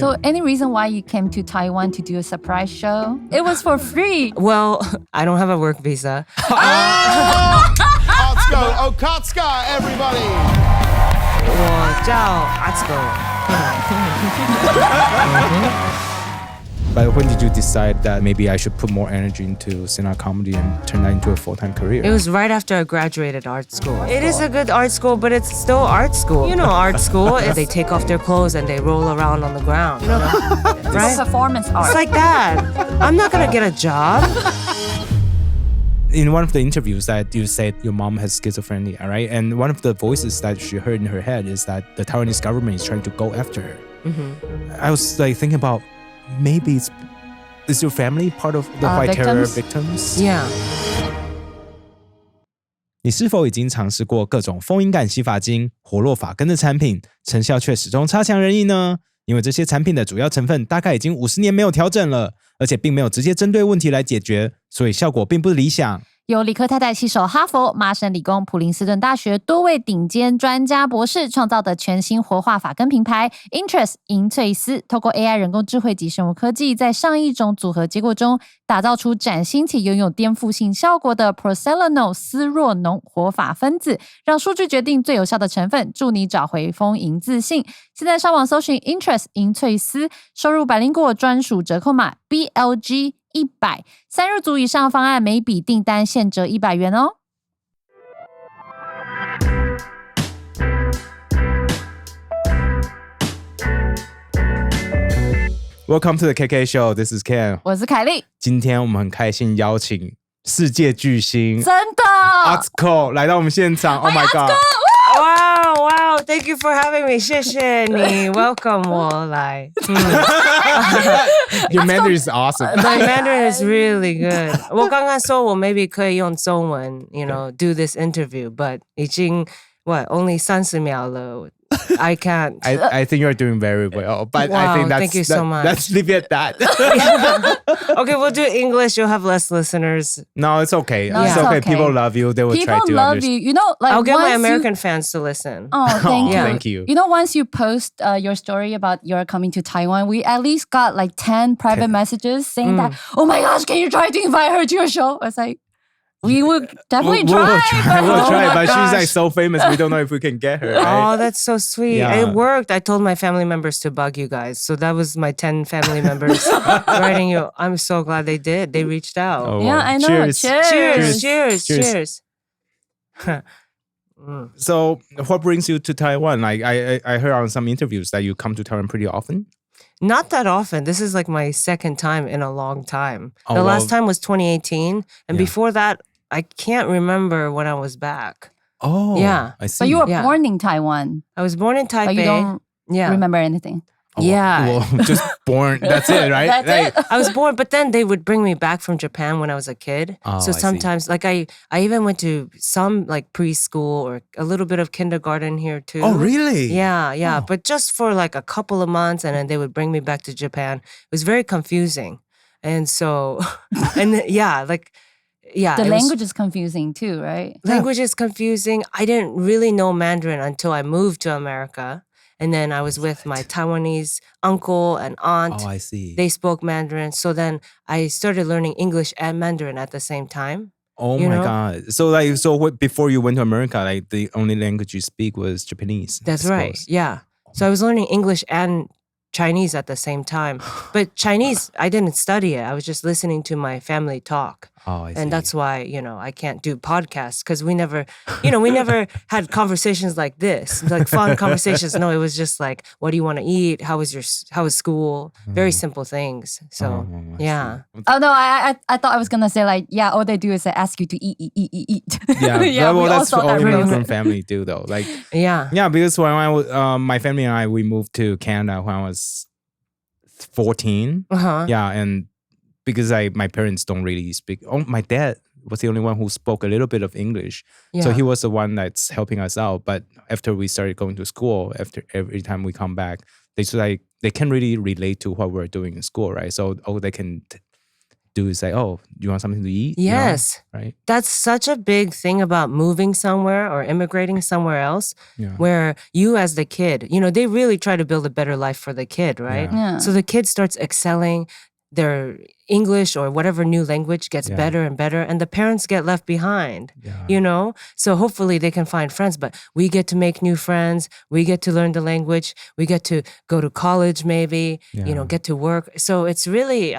So any reason why you came to Taiwan to do a surprise show? It was for free. Well, I don't have a work visa. Okatsuka, everybody. 我叫 Atsuko. But when did you decide that maybe I should put more energy into stand-up comedy and turn that into a full-time career? It was right after I graduated art school. It is a good art school, but it's still art school. You know art school, is they take off their clothes and they roll around on the ground. Right? Performance art. It's like that. I'm not gonna get a job. In one of the interviews that you said your mom has schizophrenia, right? And one of the voices that she heard in her head is that the Taiwanese government is trying to go after her. I was like thinking about maybe is your family part of the white terror victims? Yeah. 你是否已经尝试过各种丰盈感洗发精、活络发根的产品，成效却始终差强人意呢？因为这些产品的主要成分大概已经50年没有调整了，而且并没有直接针对问题来解决，所以效果并不理想。由理科太太携手哈佛、麻省理工、普林斯顿大学多位顶尖专家博士创造的全新活化发根品牌 intress 银翠丝，透过 AI 人工智慧及生物科技，在上亿种组合结果中打造出崭新且拥有颠覆性效果的 Porcelano 丝若浓活发分子，让数据决定最有效的成分，助你找回丰盈自信。现在上网搜寻 intress 银翠丝，收入Bailingguo专属折扣码 BLG100， 3入组以上方案每笔订单现折100元哦。Welcome to the KK Show. This is Ken. 我是凯莉。今天我们很开心邀请世界巨星真的 Atsuko 来到我们现场。Oh my god! Wow. Thank you for having me. 谢谢你 Welcome 我来。Your Mandarin is awesome. My Mandarin is really good. 我刚刚说我 maybe 可以用中文 do this interview, but 已经 only 30秒了。I can't. I think you're doing very well, but I think thank you so much. Let's leave it at that. Okay, we'll do English. You'll have less listeners. No, it's okay. No, it's it's okay. okay. People love you. They will People try to love understand. you. Like I'll get my once American fans to listen. Oh, thank you. Thank you. Once you post your story about your coming to Taiwan, we at least got like 10 private messages saying that, oh my gosh, can you try to invite her to your show? I was like, we will definitely We'll try. try, but she's gosh. like so famous. We don't know if we can get her. Right? Oh, that's so sweet. Yeah. It worked. I told my family members to bug you guys. So that was my 10 family members writing you. I'm so glad they did. They reached out. Oh, Yeah, wow. I know. Cheers. Cheers. So, what brings you to Taiwan? Like, I heard on some interviews that you come to Taiwan pretty often. Not that often. This is like my second time in a long time. Oh, the last well, time was 2018. And yeah. before that, I can't remember when I was back. Oh, Yeah. I see. But you were Yeah. born in Taiwan, I was born in Taipei. but you don't remember anything. Oh, Yeah. well, just born. That's it, right? That's Like, it. I was born, but then they would bring me back from Japan when I was a kid. Oh, So I see. sometimes, like I even went to some like preschool or a little bit of kindergarten here too. Oh, really? Yeah. Oh. But just for like a couple of months, and then they would bring me back to Japan. It was very confusing, and so, The language is confusing too, right? Language is confusing. I didn't really know Mandarin until I moved to America. And then I was with my Taiwanese uncle and aunt. Oh, I see. They spoke Mandarin. So then I started learning English and Mandarin at the same time. Oh you my know? god! So before you went to America, like the only language you speak was Japanese. That's I right. suppose. Yeah. So I was learning English and Chinese at the same time. But Chinese, I didn't study it. I was just listening to my family talk. Oh, I see. And that's why, I can't do podcasts because we never had conversations like this, like fun conversations. No, it was just like, what do you want to eat? How was school? Very simple things. So, I yeah. see. Oh no, I thought I was gonna say like, yeah, all they do is ask you to eat. Yeah, Yeah, well, we that's all thought all that immigrant really. family do though. Like, Yeah. yeah, because when I was, my family and I, we moved to Canada when I was 14. Uh-huh. Yeah, and because my parents don't really speak. Oh, my dad was the only one who spoke a little bit of English. Yeah. So he was the one that's helping us out. But after we started going to school, after every time we come back, they can't really relate to what we're doing in school, right? So they can do is say, oh, you want something to eat? Yes. You know, right? That's such a big thing about moving somewhere or immigrating somewhere else, where you as the kid, they really try to build a better life for the kid, right? Yeah. So the kid starts excelling. Their English or whatever new language gets better and better, and the parents get left behind, So hopefully they can find friends, but we get to make new friends. We get to learn the language. We get to go to college maybe, get to work. So it's really,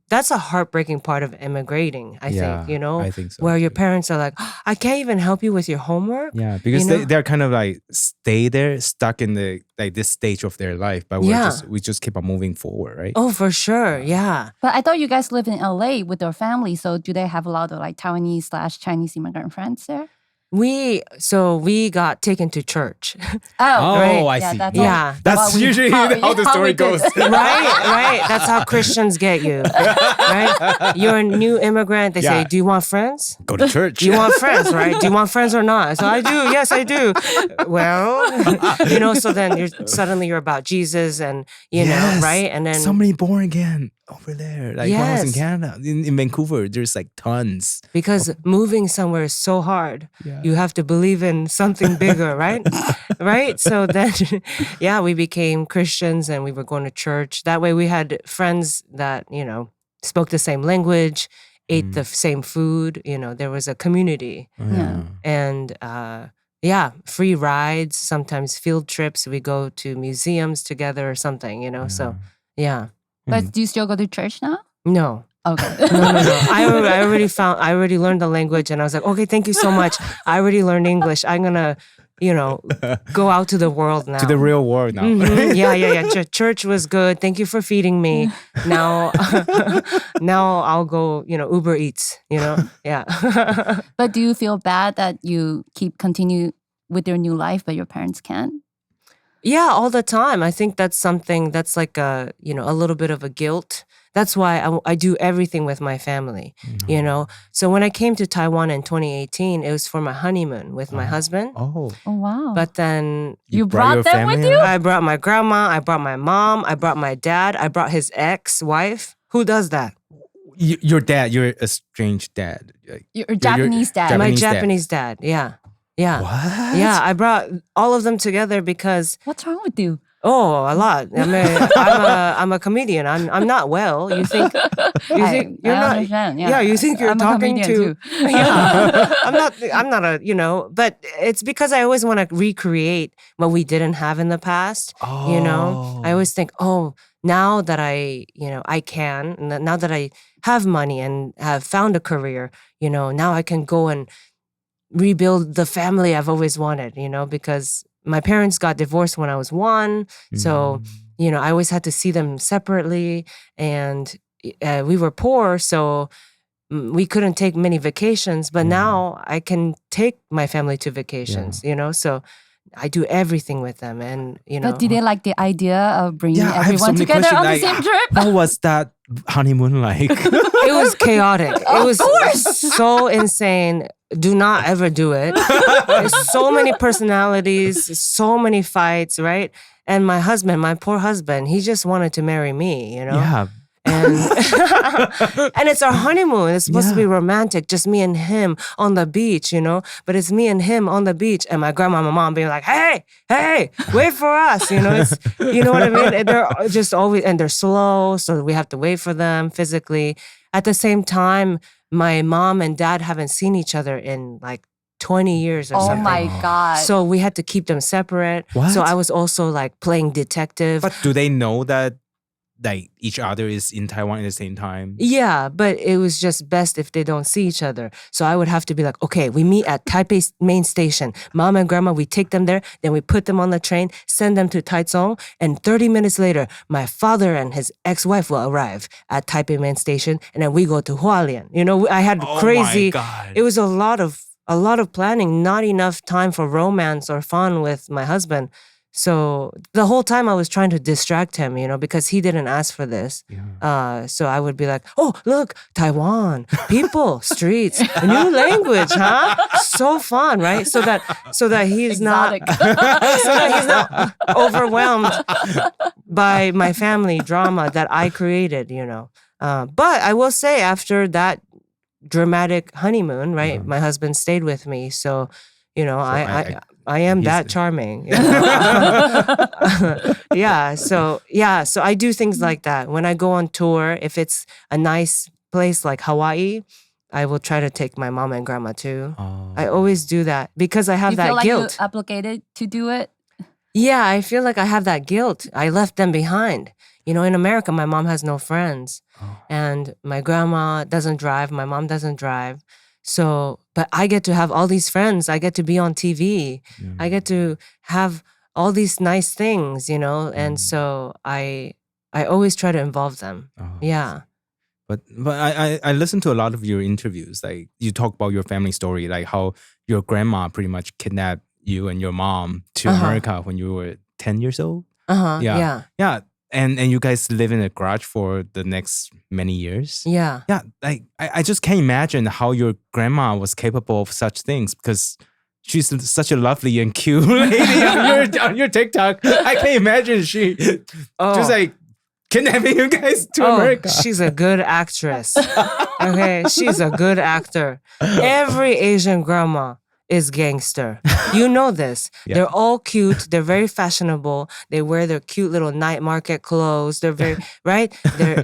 that's a heartbreaking part of immigrating, I think, I think so, where your too. parents are like, oh, I can't even help you with your homework. Yeah, because they're kind of like stay there, stuck in the like this stage of their life, but we just keep on moving forward, right? Oh, for sure. Yeah. But I thought you guys live in LA with your family. So do they have a lot of like Taiwanese/Chinese immigrant friends there? We got taken to church. Oh, right. I see. That's usually how the story goes. Right. That's how Christians get you, right? You're a new immigrant. They say, do you want friends? Go to church. Do you want friends, right? Do you want friends or not? So I do. Yes, I do. Well, so then you're about Jesus and, right? And then somebody born again over there. Like when I was in Canada, in Vancouver, there's like tons. Because moving somewhere is so hard. Yeah. You have to believe in something bigger, right? Right? So then, we became Christians and we were going to church. That way we had friends that, spoke the same language, ate the same food. There was a community. Yeah. And, free rides, sometimes field trips. We go to museums together or something, so, yeah. But do you still go to church now? No. Okay. No. I already learned the language and I was like, okay, thank you so much. I already learned English. I'm going to, go out to the world now. To the real world now. Mm-hmm. Yeah. Church was good. Thank you for feeding me. Now, I'll go, Uber Eats, yeah. But do you feel bad that you continue with your new life, but your parents can't? Yeah, all the time. I think that's something that's like a little bit of a guilt. That's why I do everything with my family, So when I came to Taiwan in 2018, it was for my honeymoon with my husband. Oh, wow. But then you brought them with you? I brought my grandma, I brought my mom, I brought my dad, I brought his ex-wife. Who does that? Your dad, you're a strange dad. Your Japanese dad. My Japanese dad, yeah. What? Yeah, I brought all of them together because... What's wrong with you? Oh, a lot. I mean, I'm a comedian. I'm not well. You think you're not? Understand, you think you're talking to? Yeah, I'm not a But it's because I always want to recreate what we didn't have in the past. Oh. I always think, now that I can, now that I have money and have found a career, now I can go and rebuild the family I've always wanted, because my parents got divorced when I was 1. So, I always had to see them separately. And we were poor, so we couldn't take many vacations. But now I can take my family to vacations, So I do everything with them. And, But did they like the idea of bringing I have so everyone many together on the questions. same trip? How was that honeymoon like? It was chaotic. It was so insane. Do not ever do it. There's so many personalities, so many fights, right? And my husband, my poor husband, he just wanted to marry me, Yeah. And and it's our honeymoon. It's supposed to be romantic, just me and him on the beach, But it's me and him on the beach, and my grandma and my mom being like, "Hey, wait for us," It's what I mean. And they're just always, and they're slow, so we have to wait for them physically. At the same time, my mom and dad haven't seen each other in like 20 years or something. Oh my God. So we had to keep them separate. What? So I was also like playing detective. But do they know that like each other is in Taiwan at the same time? Yeah, but it was just best if they don't see each other. So I would have to be like, okay, we meet at Taipei main station. Mom and grandma, we take them there. Then we put them on the train, send them to Taichung. And 30 minutes later, my father and his ex-wife will arrive at Taipei main station. And then we go to Hualien. I had crazy. My God. It was a lot of planning, not enough time for romance or fun with my husband. So the whole time I was trying to distract him, because he didn't ask for this. Yeah. So I would be like, oh, look, Taiwan, people, streets, new language, huh? So fun, right? So that he's Exotic. not overwhelmed by my family drama that I created, But I will say after that dramatic honeymoon, right, my husband stayed with me. So, I am that charming. So I do things like that. When I go on tour, if it's a nice place like Hawaii, I will try to take my mom and grandma too. I always do that because I have that guilt. You feel like you're obligated to do it? Yeah, I feel like I have that guilt. I left them behind. In America, my mom has no friends. And my grandma doesn't drive. My mom doesn't drive. So, but I get to have all these friends. I get to be on TV. I get to have all these nice things, and so I always try to involve them. Yeah. But I listened to a lot of your interviews. Like you talk about your family story, like how your grandma pretty much kidnapped you and your mom to America when you were 10 years old. Yeah. And you guys live in a garage for the next many years. Yeah. Like I just can't imagine how your grandma was capable of such things because she's such a lovely and cute lady on your TikTok. I can't imagine she just like kidnapping you guys to America. She's a good actress. Okay, she's a good actor. Every Asian grandma is gangster. You know this. Yeah. They're all cute. They're very fashionable. They wear their cute little night market clothes. They're very right. They're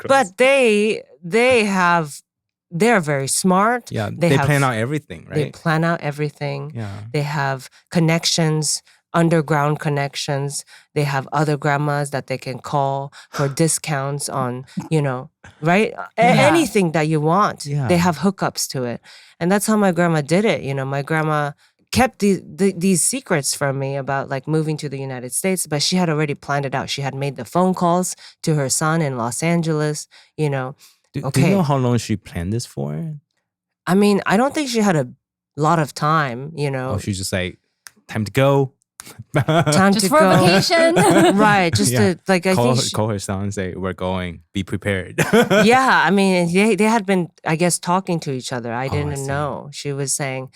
but they're very smart. Yeah, they plan out everything, right? They plan out everything. Yeah, they have connections. Underground connections. They have other grandmas that they can call for discounts on, right? Anything that you want. Yeah. They have hookups to it. And that's how my grandma did it. My grandma kept these secrets from me about like moving to the United States, but she had already planned it out. She had made the phone calls to her son in Los Angeles, Do you know how long she planned this for? I mean, I don't think she had a lot of time, Oh, she's just like, time to go. Time just to for go. Vacation. Right. Just to like call her son and say, we're going, be prepared. Yeah. I mean, they had been, I guess, talking to each other. I didn't know. She was saying,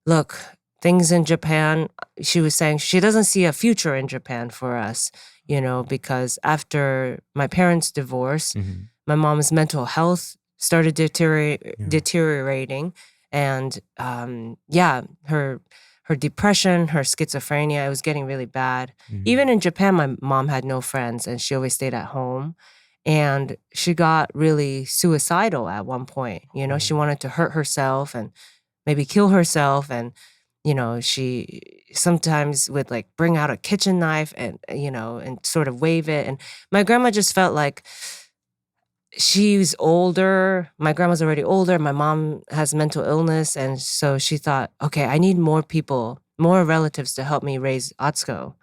look, things in Japan, she was saying she doesn't see a future in Japan for us, because after my parents' divorce, my mom's mental health started deteriorating. And her depression, her schizophrenia, it was getting really bad. Even in Japan, my mom had no friends and she always stayed at home. And she got really suicidal at one point. She wanted to hurt herself and maybe kill herself. And, she sometimes would like bring out a kitchen knife and, and sort of wave it. And my grandma just felt like she's older. My grandma's already older. My mom has mental illness. And so she thought, okay, I need more people, more relatives to help me raise Atsuko.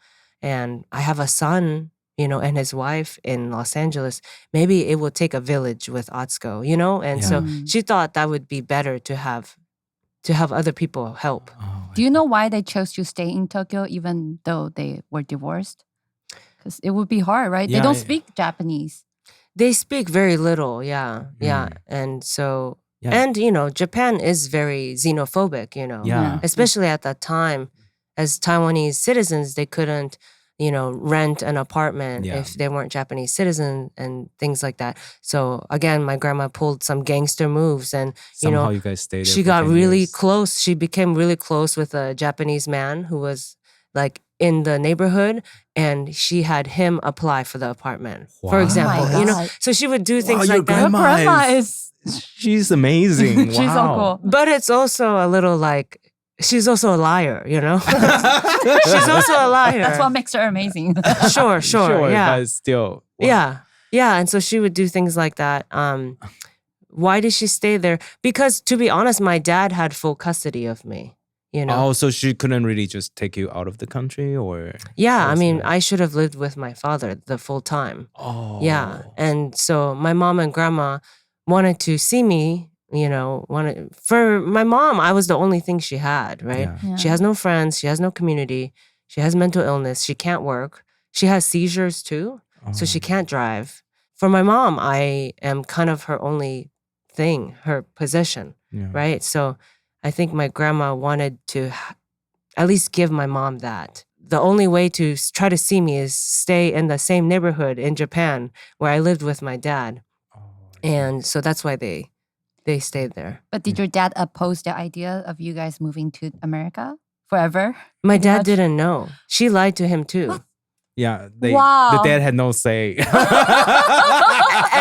And I have a son, and his wife in Los Angeles. Maybe it will take a village with Atsuko, And so she thought that would be better to have other people help. Do you know why they chose to stay in Tokyo even though they were divorced? Because it would be hard, right? They don't speak Japanese. They speak very little, yeah. And so, and, Japan is very xenophobic, especially at that time. As Taiwanese citizens, they couldn't, rent an apartment if they weren't Japanese citizens and things like that. So, again, my grandma pulled some gangster moves and, somehow you guys stayed there she got really close. She became really close with a Japanese man who was like in the neighborhood, and she had him apply for the apartment, for example. So she would do things like that. Your grandma is she's amazing. She's so cool. But it's also a little like she's also a liar, She's also a liar. That's what makes her amazing. Sure, yeah. But still, yeah, and so she would do things like that. Why did she stay there? Because to be honest, my dad had full custody of me. Oh, so she couldn't really just take you out of the country, or? Yeah, I mean, I should have lived with my father the full time. Oh. Yeah, and so my mom and grandma wanted to see me, for my mom, I was the only thing she had, right? Yeah. She has no friends, she has no community, she has mental illness, she can't work, she has seizures too, so she can't drive. For my mom, I am kind of her only thing, her possession, right? So I think my grandma wanted to at least give my mom that. The only way to try to see me is stay in the same neighborhood in Japan where I lived with my dad. And so that's why they stayed there. But did your dad oppose the idea of you guys moving to America forever? My dad didn't know. She lied to him too. Yeah, Wow. the dad had no say. And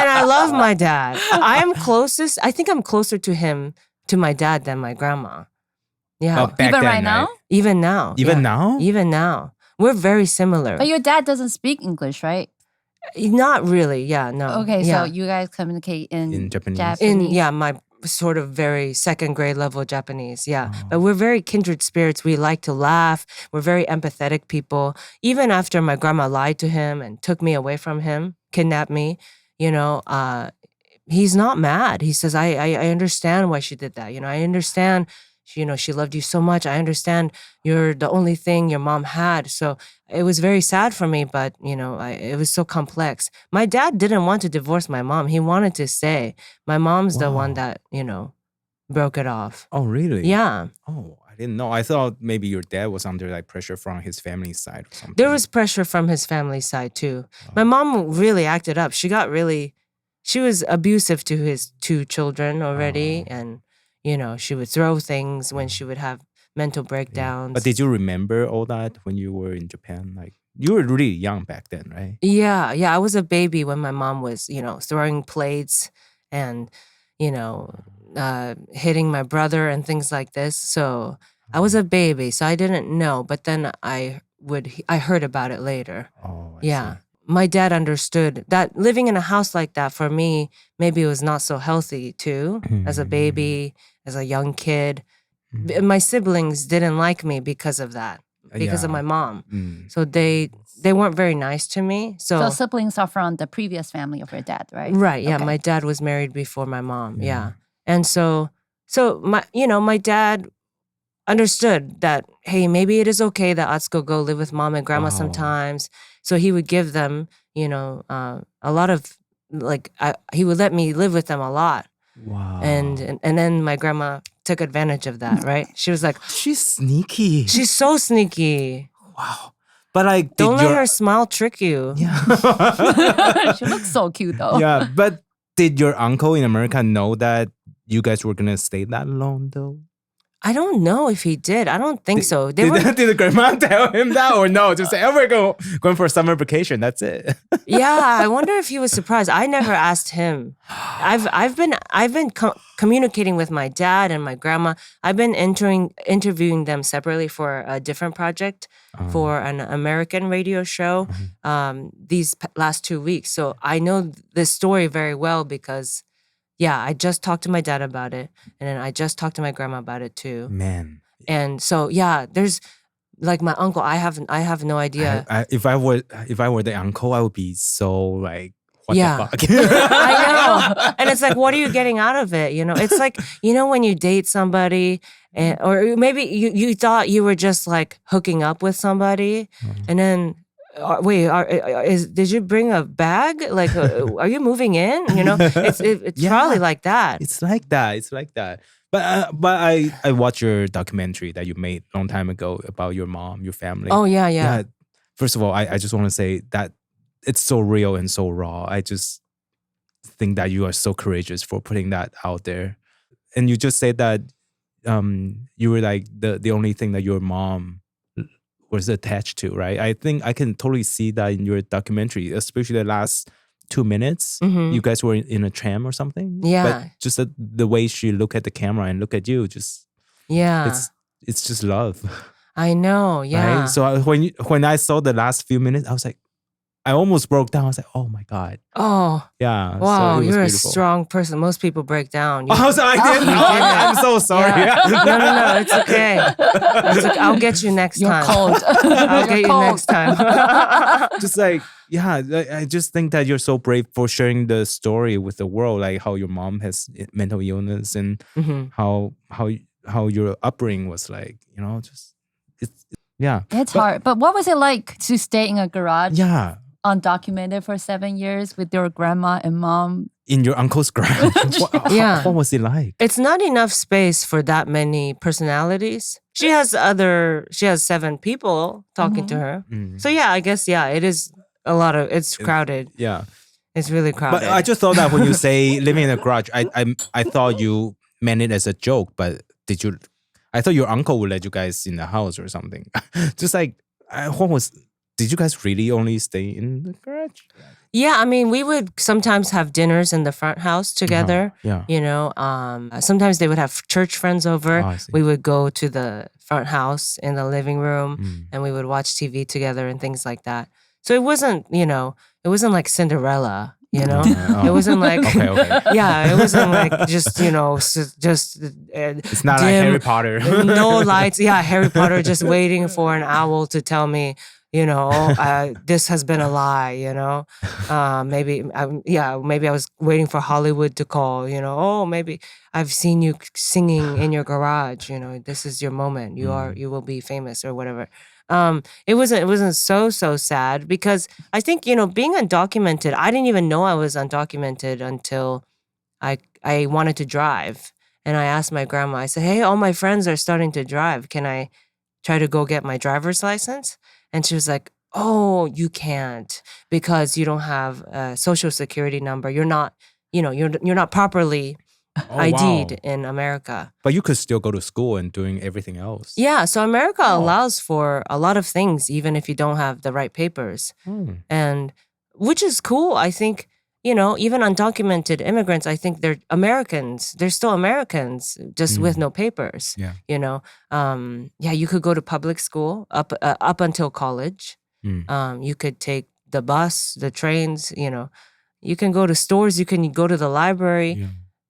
I love my dad. I think I'm closer to my dad than my grandma. Yeah. Oh, back Even then, right now? Even now. Even yeah. now? Even now. We're very similar. But your dad doesn't speak English, right? Not really. Yeah, no. Okay, yeah. so you guys communicate in Japanese. My sort of very second grade level Japanese. Yeah. But we're very kindred spirits. We like to laugh. We're very empathetic people. Even after my grandma lied to him and took me away from him, kidnapped me, he's not mad. He says, I understand why she did that. I understand, she loved you so much. I understand you're the only thing your mom had. So it was very sad for me, but, it was so complex. My dad didn't want to divorce my mom. He wanted to stay. My mom's the one that, broke it off. Oh, really? Yeah. Oh, I didn't know. I thought maybe your dad was under like pressure from his family side or something. There was pressure from his family side too. My mom really acted up. She was abusive to his 2 children already. And, she would throw things when she would have mental breakdowns. But did you remember all that when you were in Japan? Like, you were really young back then, right? Yeah. I was a baby when my mom was, throwing plates and, hitting my brother and things like this. So I was a baby, so I didn't know. But then I heard about it later. Oh, I yeah. see. My dad understood that living in a house like that for me, maybe it was not so healthy too. As a baby, as a young kid. My siblings didn't like me because of that, because of my mom. So they weren't very nice to me. So siblings are from the previous family of your dad, right? Right. Yeah. Okay. My dad was married before my mom. Yeah. And so my dad understood that, hey, maybe it is okay that Atsuko go live with mom and grandma sometimes. So he would give them, a lot of, he would let me live with them a lot. Wow. And then my grandma took advantage of that, right? She was like, she's sneaky. she's so sneaky. Wow. But like, Don't let her smile trick you. Yeah. She looks so cute though. Yeah. But did your uncle in America know that you guys were going to stay that long though? I don't know if he did. I don't think so. Did the grandma tell him that or no? Just say, oh, we're going for a summer vacation. That's it. Yeah, I wonder if he was surprised. I never asked him. I've been communicating with my dad and my grandma. I've been interviewing them separately for a different project for an American radio show these last 2 weeks. So I know this story very well because, yeah, I just talked to my dad about it, and then I just talked to my grandma about it too. Man. And so, yeah, there's like my uncle. I have no idea. If I were the uncle, I would be so like, what the fuck? I know. And it's like, what are you getting out of it? It's like, when you date somebody or maybe you thought you were just like hooking up with somebody and then, wait, did you bring a bag? Like, are you moving in? It's probably like that. It's like that. But I watched your documentary that you made a long time ago about your mom, your family. Oh, yeah. First of all, I just want to say that it's so real and so raw. I just think that you are so courageous for putting that out there. And you just said that you were like the only thing that your mom was attached to, right? I think I can totally see that in your documentary, especially the last 2 minutes. You guys were in a tram or something. Yeah. But just the way she look at the camera and look at you, it's just love. I know. Yeah. Right? So when I saw the last few minutes, I was like, I almost broke down. I was like, oh my God. Oh. Yeah. Wow, so you're beautiful. a strong person. Most people break down. Oh, so I didn't. I'm so sorry. Yeah. No, it's okay. I'll get you next You're time. cold. I'll get you next time. Just like, yeah, I just think that you're so brave for sharing the story with the world, like how your mom has mental illness and how your upbringing was like, It's hard. But what was it like to stay in a garage? Yeah. Undocumented for 7 years with your grandma and mom? In your uncle's garage. What was it like? It's not enough space for that many personalities. She has 7 people talking to her. So yeah, I guess, it is it's crowded. Yeah. It's really crowded. But I just thought that when you say living in a garage, I thought you meant it as a joke. But did you? I thought your uncle would let you guys in the house or something. Just like, did you guys really only stay in the garage? Yeah, I mean, we would sometimes have dinners in the front house together. Yeah. You know, sometimes they would have church friends over. I see. We would go to the front house in the living room and we would watch TV together and things like that. So it wasn't, it wasn't like Cinderella. It wasn't like okay. Yeah, it wasn't like just It's not like dim, Harry Potter. No lights. Yeah, Harry Potter just waiting for an owl to tell me, this has been a lie. Maybe I was waiting for Hollywood to call. Maybe I've seen you singing in your garage. This is your moment. You will be famous or whatever. It wasn't so sad because I think, being undocumented, I didn't even know I was undocumented until I wanted to drive. And I asked my grandma, I said, hey, all my friends are starting to drive. Can I try to go get my driver's license? And she was like, oh, you can't because you don't have a social security number. You're not, you're not properly ID'd in America. But you could still go to school and doing everything else. Yeah, so America allows for a lot of things, even if you don't have the right papers. And which is cool. I think, even undocumented immigrants, I think they're Americans. They're still Americans, just with no papers. Yeah. You could go to public school up until college. You could take the bus, the trains, you can go to stores, you can go to the library. Yeah.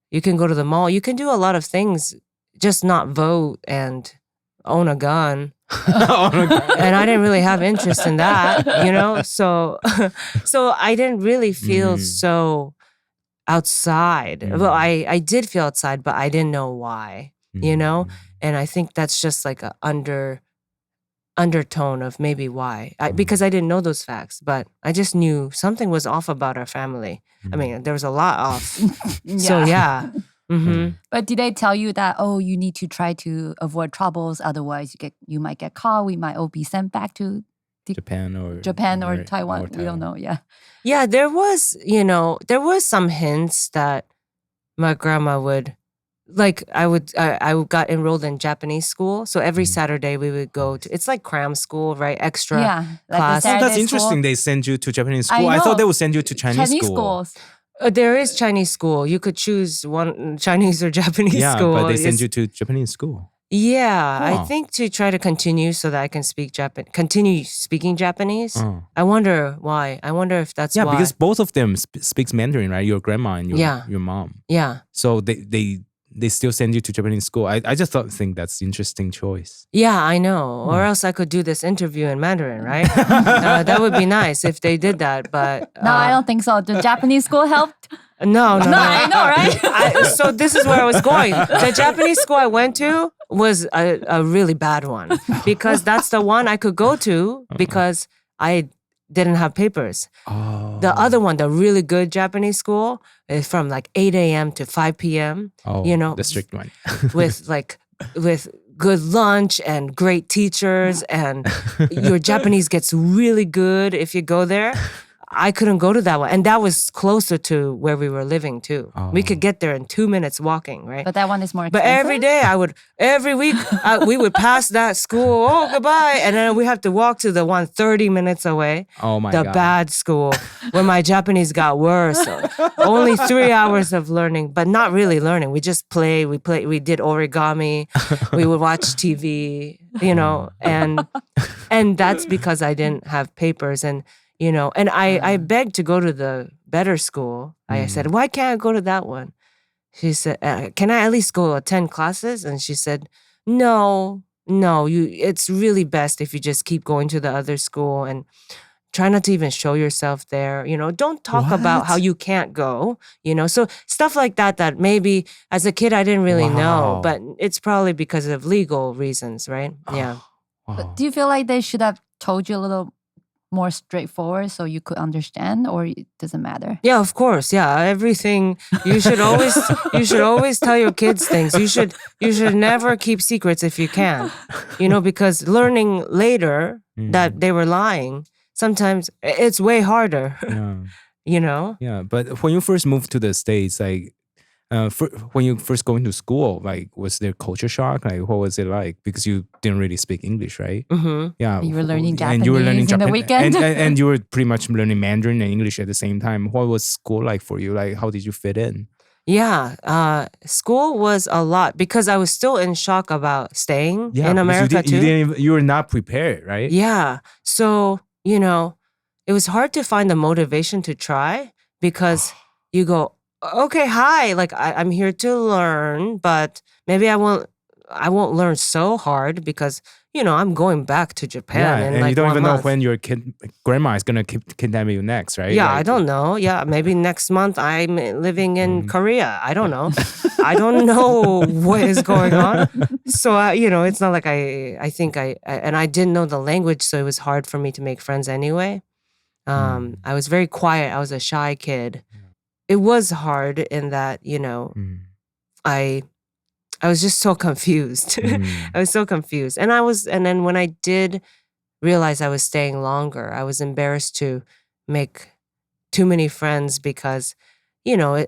You can go to the mall. You can do a lot of things, just not vote and own a gun. And I didn't really have interest in that, So I didn't really feel so outside. Well, I did feel outside, but I didn't know why, And I think that's just like a undertone of maybe why. Because I didn't know those facts, but I just knew something was off about our family. I mean, there was a lot off. So, yeah. But did they tell you that, you need to try to avoid troubles, otherwise you might get caught, we might all be sent back to Japan or Taiwan. We don't know, yeah. Yeah, there was some hints that my grandma would, like I got enrolled in Japanese school. So every Saturday we would go to, it's like cram school, right? Extra class. That's interesting. They send you to Japanese school. I thought they would send you to Chinese school. Schools. There is Chinese school. You could choose one Chinese or Japanese school. Yeah, but they send you to Japanese school. Yeah, I think to try to continue so that I can continue speaking Japanese. I wonder why. I wonder if that's why. Yeah, because both of them speaks Mandarin, right? Your grandma and your mom. Yeah. So they still send you to Japanese school. I just think that's an interesting choice. Yeah, I know. Or else I could do this interview in Mandarin, right? That would be nice if they did that. But no, I don't think so. The Japanese school helped? No. I know, right? So this is where I was going. The Japanese school I went to was a really bad one because that's the one I could go to because I didn't have papers. The other one, the really good Japanese school, is from like 8 a.m. to 5 p.m. The strict one. with good lunch and great teachers, and your Japanese gets really good if you go there. I couldn't go to that one. And that was closer to where we were living too. We could get there in 2 minutes walking, right? But that one is more expensive. But every week, we would pass that school. Oh, goodbye. And then we have to walk to the one 30 minutes away. Oh my God. The bad school where my Japanese got worse. Only 3 hours of learning, but not really learning. We just play. We did origami. We would watch TV, and that's because I didn't have papers. And I begged to go to the better school. I said, why can't I go to that one? She said, can I at least go attend classes? And she said, no, it's really best if you just keep going to the other school and try not to even show yourself there. Don't talk about how you can't go, So stuff like that maybe as a kid I didn't really know, but it's probably because of legal reasons, right? Yeah. But do you feel like they should have told you a little more straightforward so you could understand, or it doesn't matter? Yeah, of course. Yeah, everything. You should always tell your kids things. You should never keep secrets if you can. Because learning later that they were lying, sometimes it's way harder. you know? Yeah, but when you first moved to the States, like when you first going to school, like was there culture shock? Like what was it like? Because you didn't really speak English, right? Mm-hmm. Yeah, You were learning and you were learning Japanese in the weekend. and you were pretty much learning Mandarin and English at the same time. What was school like for you? Like how did you fit in? Yeah, school was a lot because I was still in shock about staying in America too. You were not prepared, right? Yeah, so, you know, it was hard to find the motivation to try because you go, okay, hi, like I'm here to learn, but maybe I won't learn so hard because, you know, I'm going back to Japan in and like you don't 1 even month. know when your grandma is gonna kidnap you next, right? Yeah, Like, I don't know. Yeah, maybe next month I'm living in Korea. I don't know. I don't know what is going on. So, you know, it's not like I think and I didn't know the language, so it was hard for me to make friends anyway. I was very quiet. I was a shy kid. It was hard in that, you know, I was just so confused. I was so confused. And then when I did realize I was staying longer, I was embarrassed to make too many friends because, you know,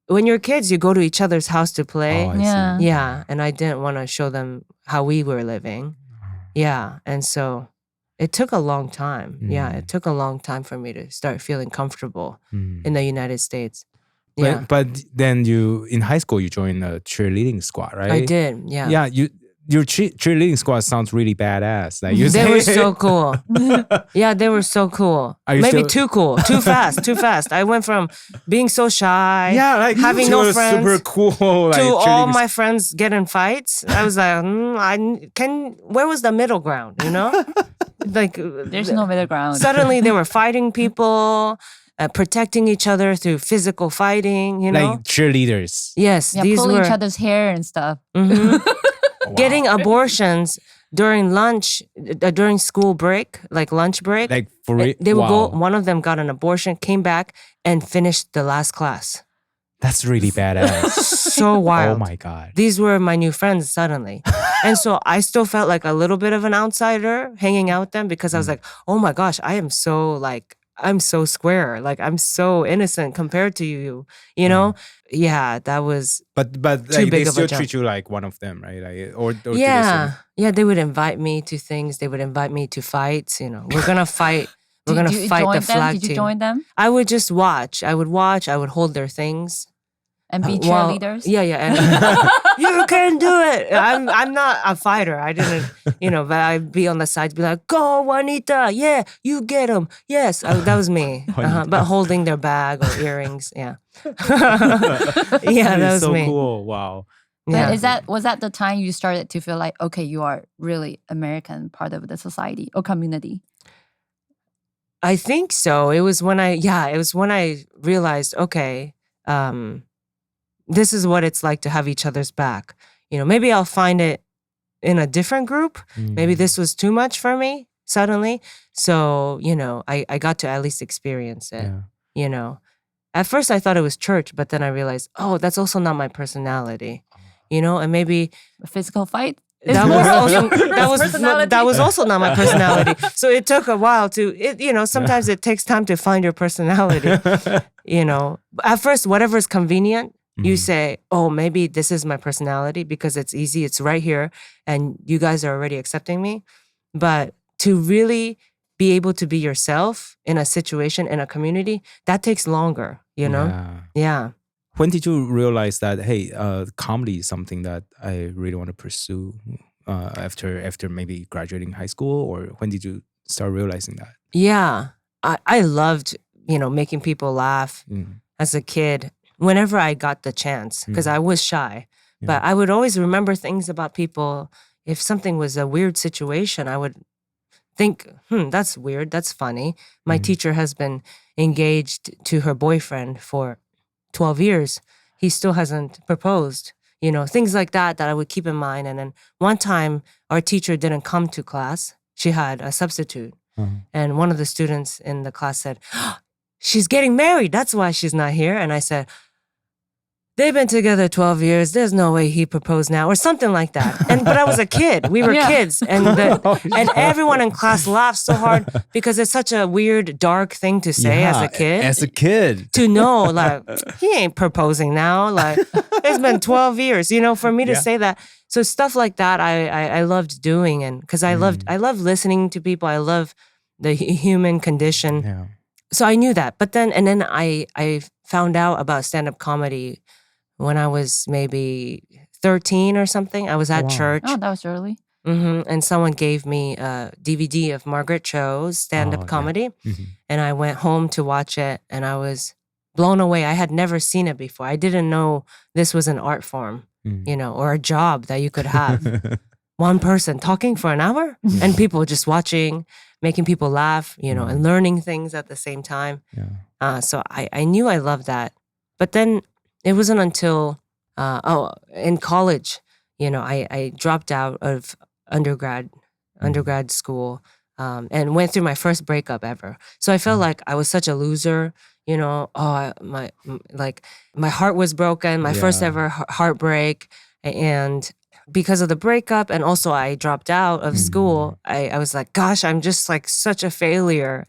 when you're kids, you go to each other's house to play. Oh, I see. Yeah. And I didn't want to show them how we were living. Yeah. And so it took a long time. Yeah. It took a long time for me to start feeling comfortable in the United States. Yeah. But then in high school, you joined a cheerleading squad, right? I did. Yeah. Yeah, your cheerleading squad sounds really badass. Like They were so cool. Yeah, they were so cool. Are you Maybe still- too cool. Too fast. I went from being so shy, yeah, like having you no were friends, super cool. Like, to all cheerleading my friends get in fights. I was like, where was the middle ground, you know? Like, There's no middle ground. suddenly they were fighting people, protecting each other through physical fighting, you know? like cheerleaders. Yes, Yeah, these pulling were each other's hair and stuff. Wow. getting abortions during lunch, during school break, like lunch break. Like for real. They would go, Wow. one of them got an abortion, came back and finished the last class. That's really badass. So wild. Oh my god. These were my new friends suddenly. And so I still felt like a little bit of an outsider hanging out with them because I was like, oh my gosh, I'm so square. Like I'm so innocent compared to you, you know? Yeah, that was, But Too like, big they of a still jump. treat you like one of them, right? Like or do they yeah. say- Yeah, they would invite me to things. They would invite me to fights, you know. We're going to fight. We're going to fight the flag Did you team. join them I would just watch. I would hold their things. and be While- cheerleaders? Yeah. And you can do it. I'm not a fighter. I didn't, you know, but I'd be on the sides, be like, go, Juanita. Yeah, you get them. Yes, that was me. But holding their bag or earrings. Yeah. Yeah, that was so me. cool. Wow. But Yeah. was that the time you started to feel like, okay, you are really American part of the society or community? I think so. It was when I realized, okay, this is what it's like to have each other's back. You know, maybe I'll find it in a different group. Maybe this was too much for me suddenly. So, you know, I got to at least experience it, Yeah. you know. At first I thought it was church, but then I realized, oh, that's also not my personality, you know, and maybe A physical fight? that That was also not my personality. So it took a while sometimes it takes time to find your personality. You know, at first, whatever's convenient, you say, oh, maybe this is my personality because it's easy. It's right here. And you guys are already accepting me. But to really be able to be yourself in a situation, in a community, that takes longer, you know? Yeah. When did you realize that, hey, comedy is something that I really want to pursue after maybe graduating high school? Or when did you start realizing that? Yeah. I loved, you know, making people laugh as a kid whenever I got the chance because I was shy. Yeah. But I would always remember things about people. If something was a weird situation, I would think, that's weird. That's funny. My teacher has been engaged to her boyfriend for 12 years. He still hasn't proposed. You know, things like that I would keep in mind. And then one time our teacher didn't come to class. She had a substitute. And one of the students in the class said, she's getting married. That's why she's not here. And I said, they've been together 12 years. There's no way he proposed now, or something like that. But I was a kid. We were kids, and everyone in class laughed so hard because it's such a weird, dark thing to say as a kid. As a kid, to know, like, he ain't proposing now. Like, it's been 12 years. For me to say that. So stuff like that, I loved doing, and because I love listening to people. I love the human condition. Yeah. So I knew that. But then I found out about stand-up comedy when I was maybe 13 or something. I was at church. Oh, that was early. And someone gave me a DVD of Margaret Cho's stand-up comedy. Yeah. And I went home to watch it, and I was blown away. I had never seen it before. I didn't know this was an art form, or a job that you could have. One person talking for an hour and people just watching, making people laugh, and learning things at the same time. Yeah. So I knew I loved that. But then it wasn't until, in college, I dropped out of undergrad school and went through my first breakup ever. So I felt like I was such a loser, my heart was broken, my first ever heartbreak. And because of the breakup, and also I dropped out of school, I was like, gosh, I'm just like such a failure,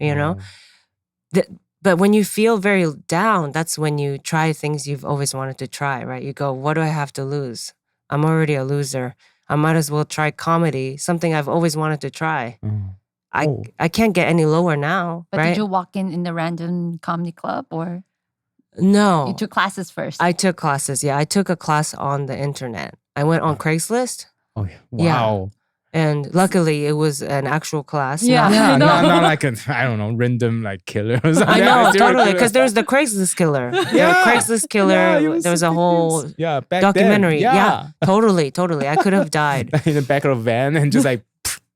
But when you feel very down, that's when you try things you've always wanted to try, right? You go, what do I have to lose? I'm already a loser. I might as well try comedy, something I've always wanted to try. I can't get any lower now, But right? did you walk in the random comedy club, or No. you took classes first? I took classes, yeah. I took a class on the internet. I went on Craigslist. Oh, wow. And luckily, it was an actual class. Yeah. Yeah, not like I don't know, random like killer or something. I know, Yeah, totally. Because there's the Craigslist killer. Yeah. Craigslist killer. Yeah, there was a whole back documentary. Then, Yeah, totally. I could have died. In the back of a van and just like,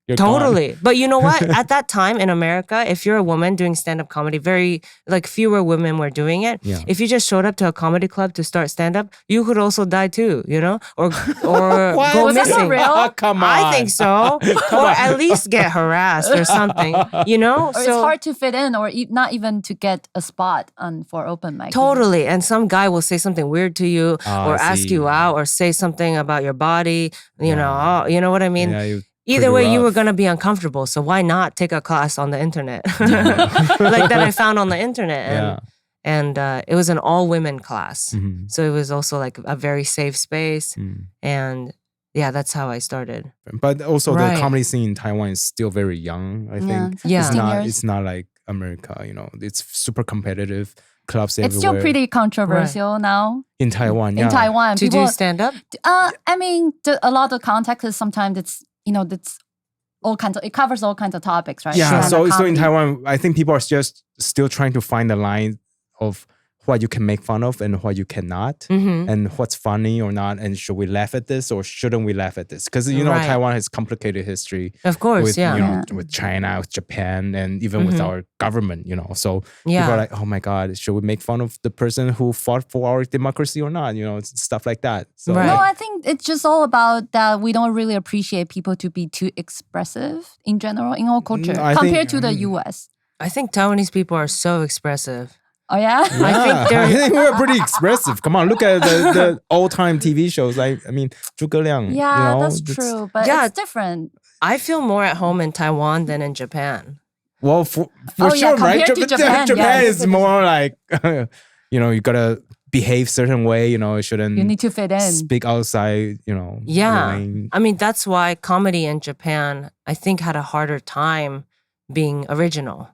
you're Totally. gone. But you know what? At that time in America, if you're a woman doing stand-up comedy, very fewer women were doing it. Yeah. If you just showed up to a comedy club to start stand-up, you could also die too, or go Was that missing. not real? Oh, come on. I think so. Or at least get harassed or something, Or it's hard to fit in, or not even to get a spot for open mic. Totally. And some guy will say something weird to you or ask you out or say something about your body, you know what I mean? Yeah, Either way, you were rough. going to be uncomfortable. So why not take a class on the internet? Like that I found on the internet. And it was an all-women class. So it was also like a very safe space. And yeah, that's how I started. But also Right. the comedy scene in Taiwan is still very young, I think. It's like 15 years. It's not like America, it's super competitive. Clubs everywhere. It's still pretty controversial now. In Taiwan, In Taiwan, To do stand-up? I mean, a lot of context is sometimes it's it's all kinds of, it covers all kinds of topics, right? Yeah, Stand-up so in comedy. Taiwan, I think people are just still trying to find the line of what you can make fun of and what you cannot, and what's funny or not, and should we laugh at this or shouldn't we laugh at this? Because Right. Taiwan has complicated history. Of course, with, yeah. with China, with Japan, and even with our government, So people are like, oh my God, should we make fun of the person who fought for our democracy or not? Stuff like that. So, Right. No, I think it's just all about that we don't really appreciate people to be too expressive in general in our culture I compared think- to the US. I think Taiwanese people are so expressive. Oh, yeah? I think we're pretty expressive. Come on, look at the old-time TV shows. Like, I mean, Zhuge Liang. Yeah, that's it's- true. But Yeah. it's different. I feel more at home in Taiwan than in Japan. Well, for Oh, yeah, sure, right? compared to Japan, yes. is more like, you gotta behave certain way. You shouldn't You need to fit in. speak outside. your Yeah. lane. I mean, that's why comedy in Japan, I think, had a harder time being original.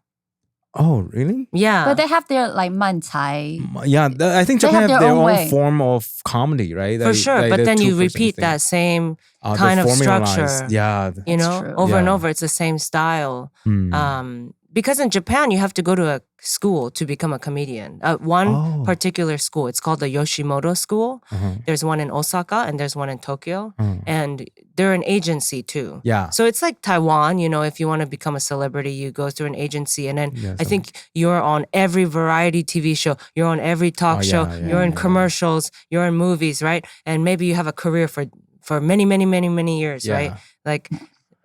Oh, really? Yeah. But they have their like mancai. Yeah, I think They Japan have have their their own own way. form of comedy, right? For sure. But the then you two-person repeat thing. that same The kind of formalized- structure. Yeah. true. Over and Yeah. over. It's the same style. Because in Japan, you have to go to a school to become a comedian. One particular school, it's called the Yoshimoto School. There's one in Osaka and there's one in Tokyo. And they're an agency too. Yeah. So it's like Taiwan, if you want to become a celebrity, you go through an agency. And then Yeah, I think you're on every variety TV show. You're on every talk show. You're in commercials. You're in movies, right? And maybe you have a career for many, many, many, many years, right? Like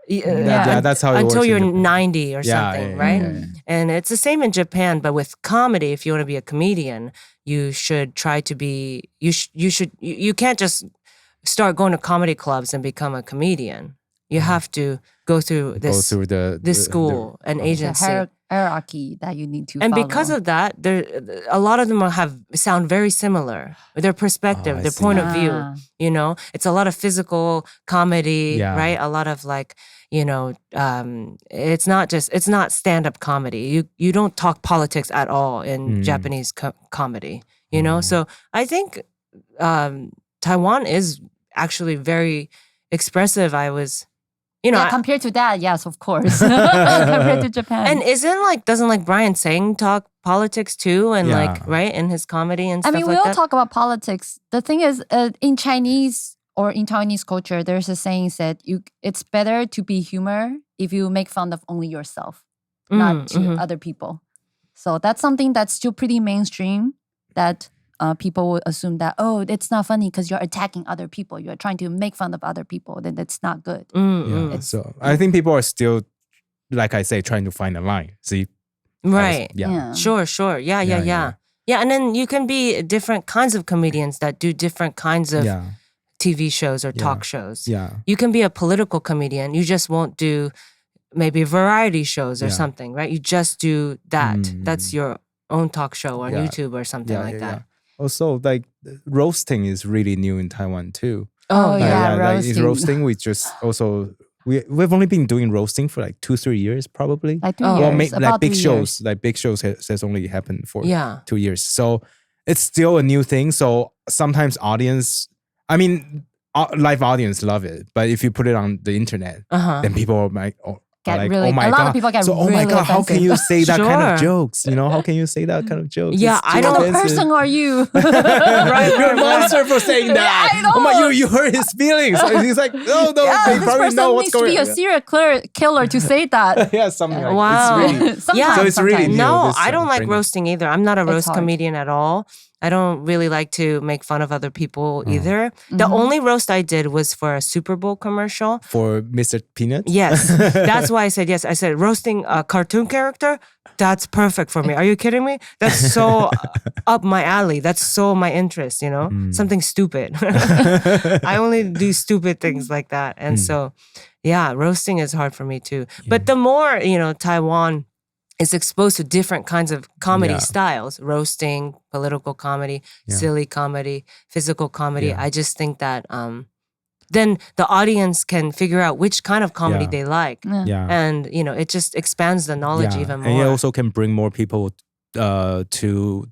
that's how it until works you're in Japan. 90 or something, right? And it's the same in Japan, but with comedy, if you want to be a comedian, you should try to be. You can't just start going to comedy clubs and become a comedian. You have to go through this school and agency. The hierarchy that you need to and follow. because of that, a lot of them sound very similar. Their perspective, their point of view. You know, it's a lot of physical comedy, right? A lot of like, you know, it's not stand-up comedy. You don't talk politics at all in Japanese comedy. You know, so I think Taiwan is actually very expressive. Compared to that, yes, of course. Compared to Japan. And doesn't Brian Tseng talk politics too? And right, in his comedy and stuff like that? I mean, we all talk about politics. The thing is, in Chinese or in Taiwanese culture, there's a saying that it's better to be humor if you make fun of only yourself, not to other people. So that's something that's still pretty mainstream, that people would assume that, oh, it's not funny because you're attacking other people. You're trying to make fun of other people. Then that's not good. So I think people are still, like I say, trying to find a line. See? Right. Sure. Yeah. Yeah, and then you can be different kinds of comedians that do different kinds of TV shows or talk shows. Yeah. You can be a political comedian. You just won't do maybe variety shows or something, right? You just do that. That's your own talk show on YouTube or something like that. Also, like roasting is really new in Taiwan too. Roasting. Roasting. We've only been doing roasting for like 2-3 years, probably. Like 3 years. Like big shows. Like big shows has only happened for 2 years. So it's still a new thing. So sometimes live audience love it, but if you put it on the internet, then people might. A lot of people get so, really oh my God, how can you say that kind of Sure. jokes? You know, how can you say that kind of jokes? Yeah, I What don't- kind of person are you? You're a monster for saying that. I know. Oh my, you hurt his feelings. And he's like, no, they This probably person know what's needs to going be a on. serial killer to say that. Yeah, something like Wow. It's really, Sometimes, so it's really sometimes. new. No, this, I don't like trend. roasting either. I'm not a roast hard. comedian at all. I don't really like to make fun of other people either. The only roast I did was for a Super Bowl commercial. For Mr. Peanut? Yes. That's why I said yes. I said roasting a cartoon character, that's perfect for me. Are you kidding me? That's so up my alley. That's so my interest, you know? Something stupid. I only do stupid things like that. And so, yeah, roasting is hard for me too. But the more, Taiwan is exposed to different kinds of comedy styles, roasting, political comedy, silly comedy, physical comedy. I just think that then the audience can figure out which kind of comedy they like. Yeah. And, it just expands the knowledge even more. And it also can bring more people to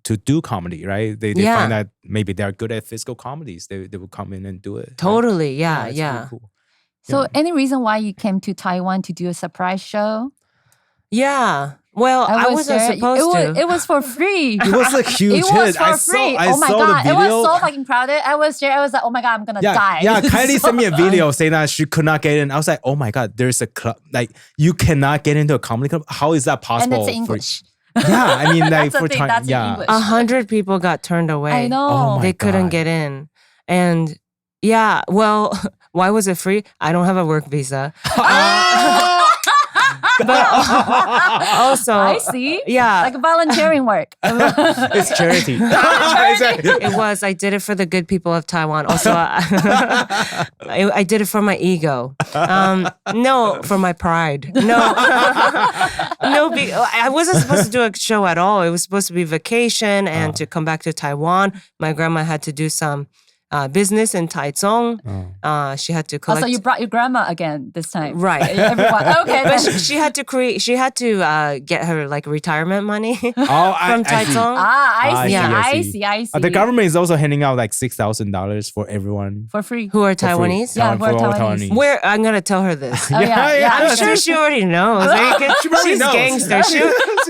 do comedy, right? They find that maybe they're good at physical comedies. They will come in and do it. Totally, Right? It's really cool. So any reason why you came to Taiwan to do a surprise show? Yeah. Well, I wasn't there. supposed to. It was for free. It was a huge It was hit. for free. I Oh my saw God. the video. It was so fucking crowded. I was there. I was like, oh my God, I'm going to die. Yeah, Kylie sent me a video saying that she could not get in. I was like, oh my God, there's a club. Like, you cannot get into a comedy club? How is that And possible? it's English. Yeah, I mean, like, That's the for thing, time. that's in Yeah. English. 100 people got turned away. I know. Oh my They couldn't God. get in. And yeah, well, why was it free? I don't have a work visa. But also, I see. yeah. Like volunteering work. It's charity. I did it for the good people of Taiwan. Also, I did it for my ego. No, for my pride. No, I wasn't supposed to do a show at all. It was supposed to be vacation and to come back to Taiwan. My grandma had to do some business in Taichung. She had to collect. Also, you brought your grandma again this time. Right. Everyone. Okay. But then. she had to get her like retirement money from I see. Taichung. I see. The government is also handing out like $6,000 for everyone. For free. Who are For free. Taiwanese? Yeah, For we're all Taiwanese. Where I'm gonna tell her this. Oh, yeah. I'm sure she already knows. She probably She's knows. gangster.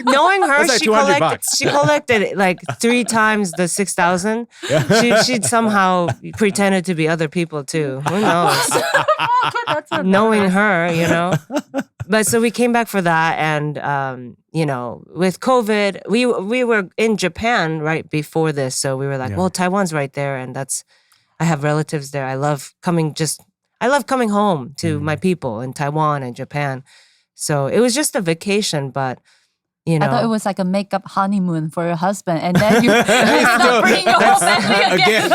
Knowing her, That's like $200. she collected like 3 times the 6,000. She'd somehow pretended to be other people too. Who knows? That's so Knowing her, But so we came back for that, and with COVID, we were in Japan right before this, so we were like, well, Taiwan's right there, and I have relatives there. I love coming. I love coming home to my people in Taiwan and Japan. So it was just a vacation, but you know. I thought it was like a makeup honeymoon for your husband, and then you start bringing your whole family again.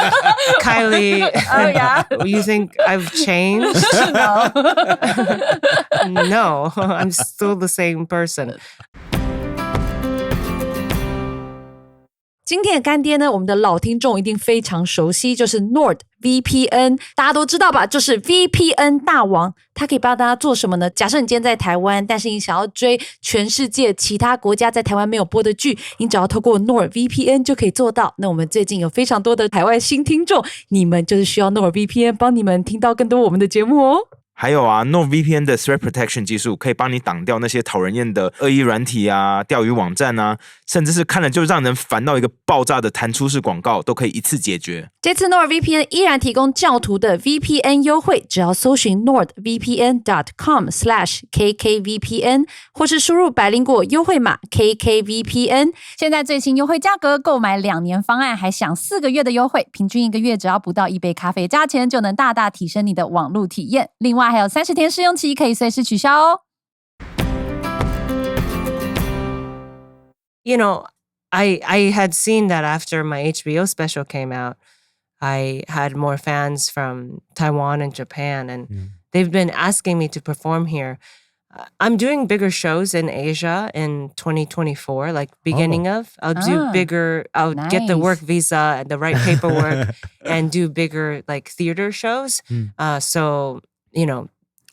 Kylie, Oh yeah. you think I've changed? No. No, I'm still the same person. 今天的干爹呢，我们的老听众一定非常熟悉，就是 NordVPN， 大家都知道吧？就是 VPN 大王，它可以帮大家做什么呢？假设你今天在台湾，但是你想要追全世界其他国家在台湾没有播的剧，你只要透过 NordVPN 就可以做到。那我们最近有非常多的海外新听众，你们就是需要 NordVPN 帮你们听到更多我们的节目哦。还有啊 ，NordVPN 的 Threat Protection 技术可以帮你挡掉那些讨人厌的恶意软体啊、钓鱼网站啊，甚至是看了就让人烦到一个爆炸的弹出式广告，都可以一次解决。这次 NordVPN 依然提供教徒的 VPN 优惠，只要搜寻 nordvpn.com/kkVPN 或是输入Bailingguo优惠码 KKVPN。现在最新优惠价格，购买2年方案还享4个月的优惠，平均1个月只要不到1杯咖啡价钱，就能大大提升你的网络体验。另外还有30天试用期，可以随时取消哦。You know, I had seen that after my HBO special came out, I had more fans from Taiwan and Japan, and they've been asking me to perform here. I'm doing bigger shows in Asia in 2024, like beginning of. I'll do bigger, I'll get the work visa and the right paperwork and do bigger like theater shows. So, you know,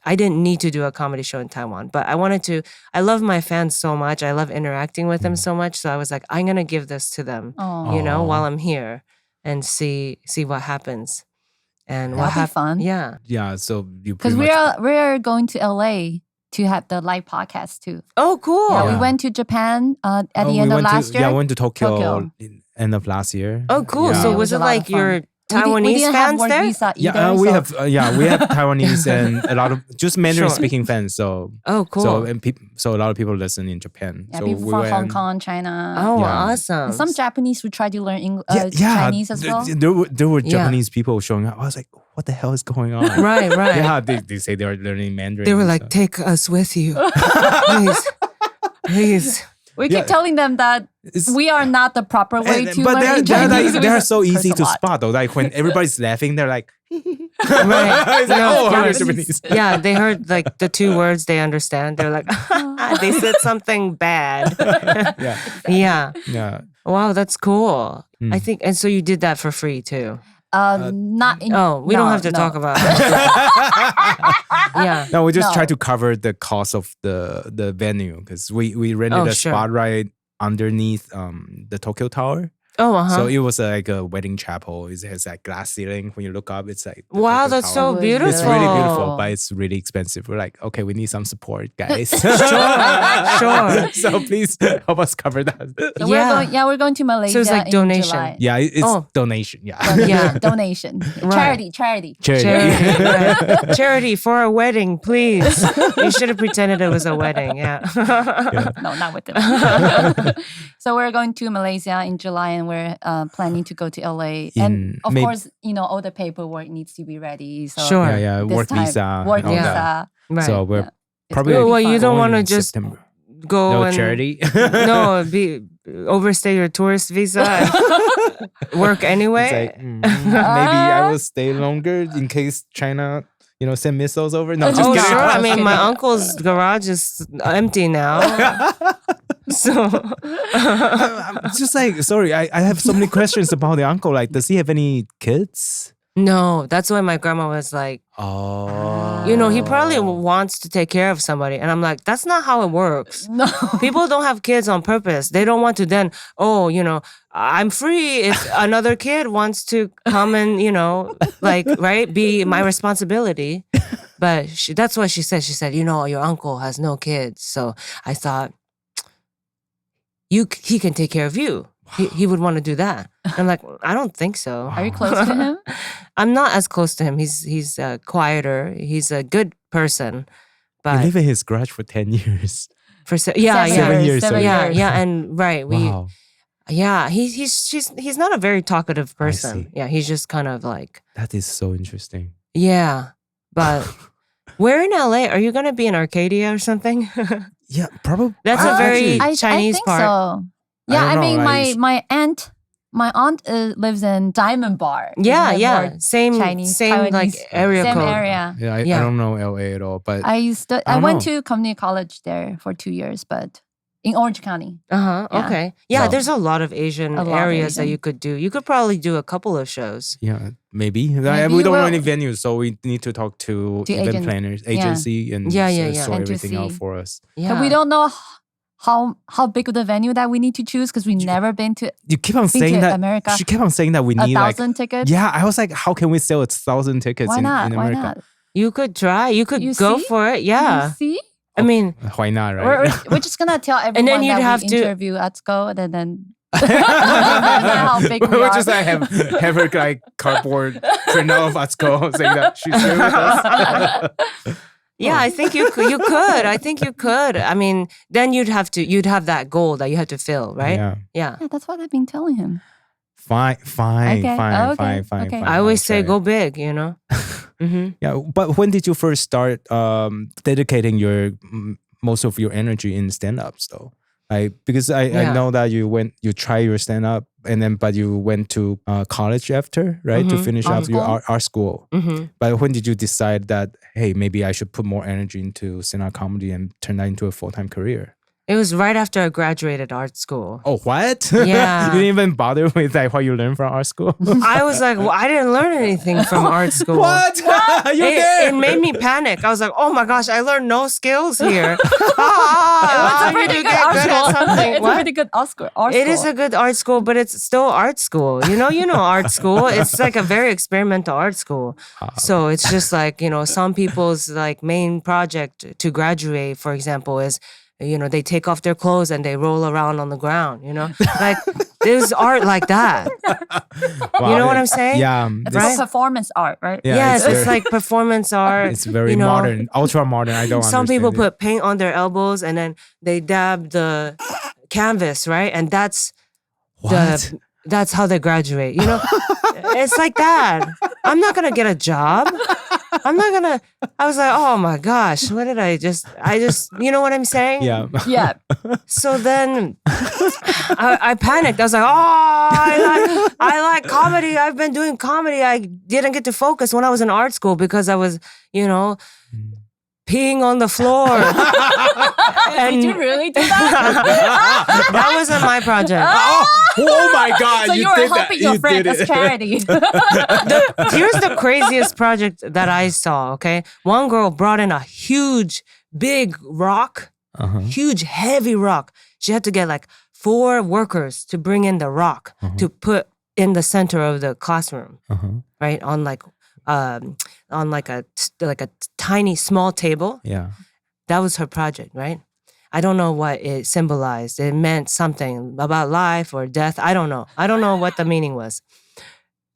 I didn't need to do a comedy show in Taiwan, but I wanted to. I love my fans so much. I love interacting with them so much. So I was like, I'm going to give this to them, you know, while I'm here and see what happens. And what That'll be fun. Yeah. Yeah, so you Because pretty much we are going to LA to have the live podcast too. Oh, cool. Yeah, we Yeah. went to Japan at the we end of went last year. Yeah, I went to Tokyo, Tokyo. End of last year. Oh, cool. Yeah. So It was was a it lot like of fun. your We Taiwanese didn't have fans work there? visa either, Yeah, we so- have we have Taiwanese and a lot of just Mandarin speaking fans. So Oh, cool. so a lot of people listen in Japan. Yeah, so people we from went, Hong Kong, China. Oh, Yeah. awesome. And some Japanese who try to learn Yeah, Chinese as well. There were Yeah. Japanese people showing up. I was like, what the hell is going on? Right, right. Yeah, they say they are learning Mandarin. They were and like, stuff. take us with you. Please. We keep telling them that we are not the proper way to but learn they're Chinese. like, they're so We easy curse a to lot. spot though. Like when everybody's laughing, they're like, Right. It's like, No, oh, yeah. you're Japanese. Yeah, they heard like the 2 words they understand. They're like, they said something bad. Yeah, Yeah. yeah. Wow, that's cool. I think, and so you did that for free too. Not in, Oh, we don't no, have to no. talk about it. Yeah. No, we just No. try to cover the cost of the venue because we rented Oh, a sure. spot right underneath the Tokyo Tower. Oh, uh-huh. So it was like a wedding chapel. It has like glass ceiling. When you look up, it's like the Wow, Tokyo that's Tower. so It's beautiful. It's really beautiful, beautiful. but it's really expensive. We're like, okay, we need some support, guys. Sure. So please help us cover that. So Yeah. we're going to Malaysia. So it's like in donation. July. Yeah, it's Oh. donation. Yeah. Yeah. Donation. Right. Charity. Charity, right. Charity for a wedding, please. You should have pretended it was a wedding. Yeah. No, not with them. So we're going to Malaysia in July, and we're planning to go to LA. And of course, you know, all the paperwork needs to be ready. So Sure. Yeah, this work time, visa. work all visa. that. Right. So we're Yeah. probably gonna be Well, you fun. don't going want to in just September. go No and charity. no, overstay your tourist visa and work It's anyway. like, maybe I will stay longer in case China, send missiles over. No, just Oh, kidding. sure. I Just mean, kidding. my uncle's garage is empty now. So, I'm just like, sorry, I have so many questions about the uncle. Like, does he have any kids? no, that's why my grandma was like, Oh. he probably wants to take care of somebody. And I'm like, that's not how it works. No. People don't have kids on purpose. They don't want to then, I'm free if another kid wants to come and, right, be my responsibility. But that's what she said. She said, your uncle has no kids. So I thought, he can take care of you. He would want to do that. I'm like, I don't think so. Are you close to him? I'm not as close to him. He's quieter. He's a good person. You But live in his garage for 10 years. for Seven yeah, years. yeah, and right, Wow. he's not a very talkative person. see. Yeah, he's just kind of like, That is so interesting. yeah. But where in LA? Are you going to be in Arcadia or something? Yeah, probably. That's a very I Chinese think part. so. Yeah, I I don't mean, know, my aunt lives in Diamond Bar. Yeah, Isn't it yeah. more Same Chinese, like Taiwanese, area same code. area. Yeah, I Yeah. don't know LA at all, but I don't went know. to community college there for 2 years, but in Orange County. Uh-huh. Yeah. Okay. Yeah, So- there's a lot of Asian A lot of areas that Asian. you could do. You could probably do a couple of shows. yeah, maybe. We Maybe don't know we'll- any venues, so we need to talk to To event agent- planners, yeah. agency, and Yeah, yeah, yeah. sort And to everything out see. for us. Yeah. But we don't know how big of the venue that we need to choose because we've never been to You keep on Been saying to that. America. She kept on saying that we need 1,000 tickets. Yeah, I was like, how can we sell 1,000 tickets Why in not? Why America? not? You could try. You could You go see? for it. Yeah. You see? I mean, Why not, We're, right? we're just gonna tell everyone then you'd that have we to- interview Atsuko and then how big we We'll are. just like have her like cardboard print out of Atsuko saying that she's here with us. yeah, I think you could. I think you could. I mean, then you'd have that goal that you have to fill, right? Yeah. Yeah. Yeah, that's what I've been telling him. Fine. Okay, okay. I always I'll say try. go big, Mm-hmm. Yeah, but when did you first start dedicating your most of your energy in stand-ups though? Because I Yeah. know that you try your stand-up and then but you went to college after, right? To finish Art up your school? art school. Mm-hmm. But when did you decide that, hey, maybe I should put more energy into stand-up comedy and turn that into a full-time career? It was right after I graduated art school. Oh, what? Yeah. You didn't even bother with like what you learned from art school? I was like, well, I didn't learn anything from art school. What? You did? It made me panic. I was like, oh my gosh, I learned no skills here. It's I a need pretty to good get art good school. at something. It's What? a pretty good art school. It is a good art school, but it's still art school. You know art school. It's like a very experimental art school. So it's just like, some people's like main project to graduate, for example, is they take off their clothes and they roll around on the ground, like there's art like that. Wow. You know what I'm saying? Yeah. It's Right? like performance art, right? Yeah, Yes, it's very- like performance art. It's very modern, ultra modern. I don't Some people understand it. put paint on their elbows and then they dab the canvas, right? And that's What? that's how they graduate. It's like that. I'm not gonna get a job. I was like, oh my gosh, what did I just, you know what I'm saying? Yeah. Yeah. So then I panicked. I was like, I like comedy. I've been doing comedy. I didn't get to focus when I was in art school because I was, peeing on the floor. Did you really do that? That wasn't my project. Oh my God. So you were did that. helping your You friend did as it. charity. Here's the craziest project that I saw, okay? One girl brought in a huge, big rock, huge, heavy rock. She had to get like 4 workers to bring in the rock to put in the center of the classroom, right? On like a tiny, small table. Yeah. That was her project, right? I don't know what it symbolized. It meant something about life or death. I don't know. I don't know what the meaning was.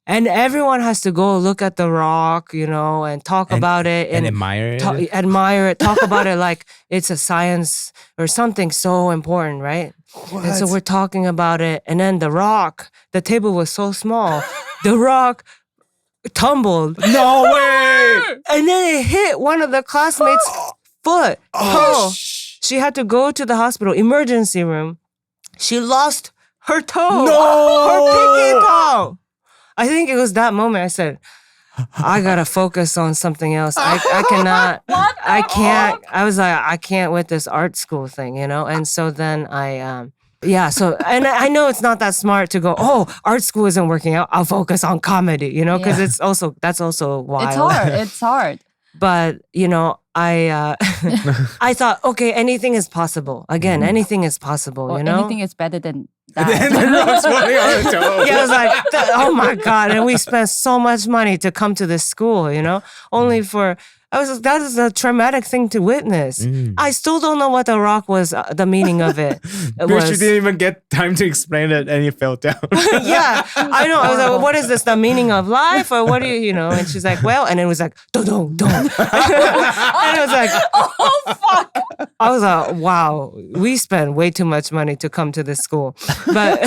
And everyone has to go look at the rock, and talk about it. And admire it. Admire it. Talk about it like it's a science or something so important, right? What? And so we're talking about it. And then the table was so small. The rock tumbled. No way. And then it hit one of the classmates' foot. Oh, She had to go to the hospital emergency room. She lost her toe. No! Her pinky toe. I think it was that moment I said, I gotta focus on something else. I cannot. I can't. I was like, I can't with this art school thing, And so then so, and I know it's not that smart to go, art school isn't working out. I'll focus on comedy, because that's also wild. It's hard. But, I thought, okay, anything is possible. Again, anything is possible, Well, you know? anything is better than that. And the rock's falling on the toe. Yeah, I was like, oh my God. And we spent so much money to come to this school, only for, that is a traumatic thing to witness. I still don't know what the rock was, the meaning of it. Because she didn't even get time to explain it and it fell down. Yeah, I know. I was like, well, what is this, the meaning of life? Or what do you, And she's like, well, and it was like, don't. And it was like, Oh, fuck. I was like, wow, we spent way too much money to come to this school. But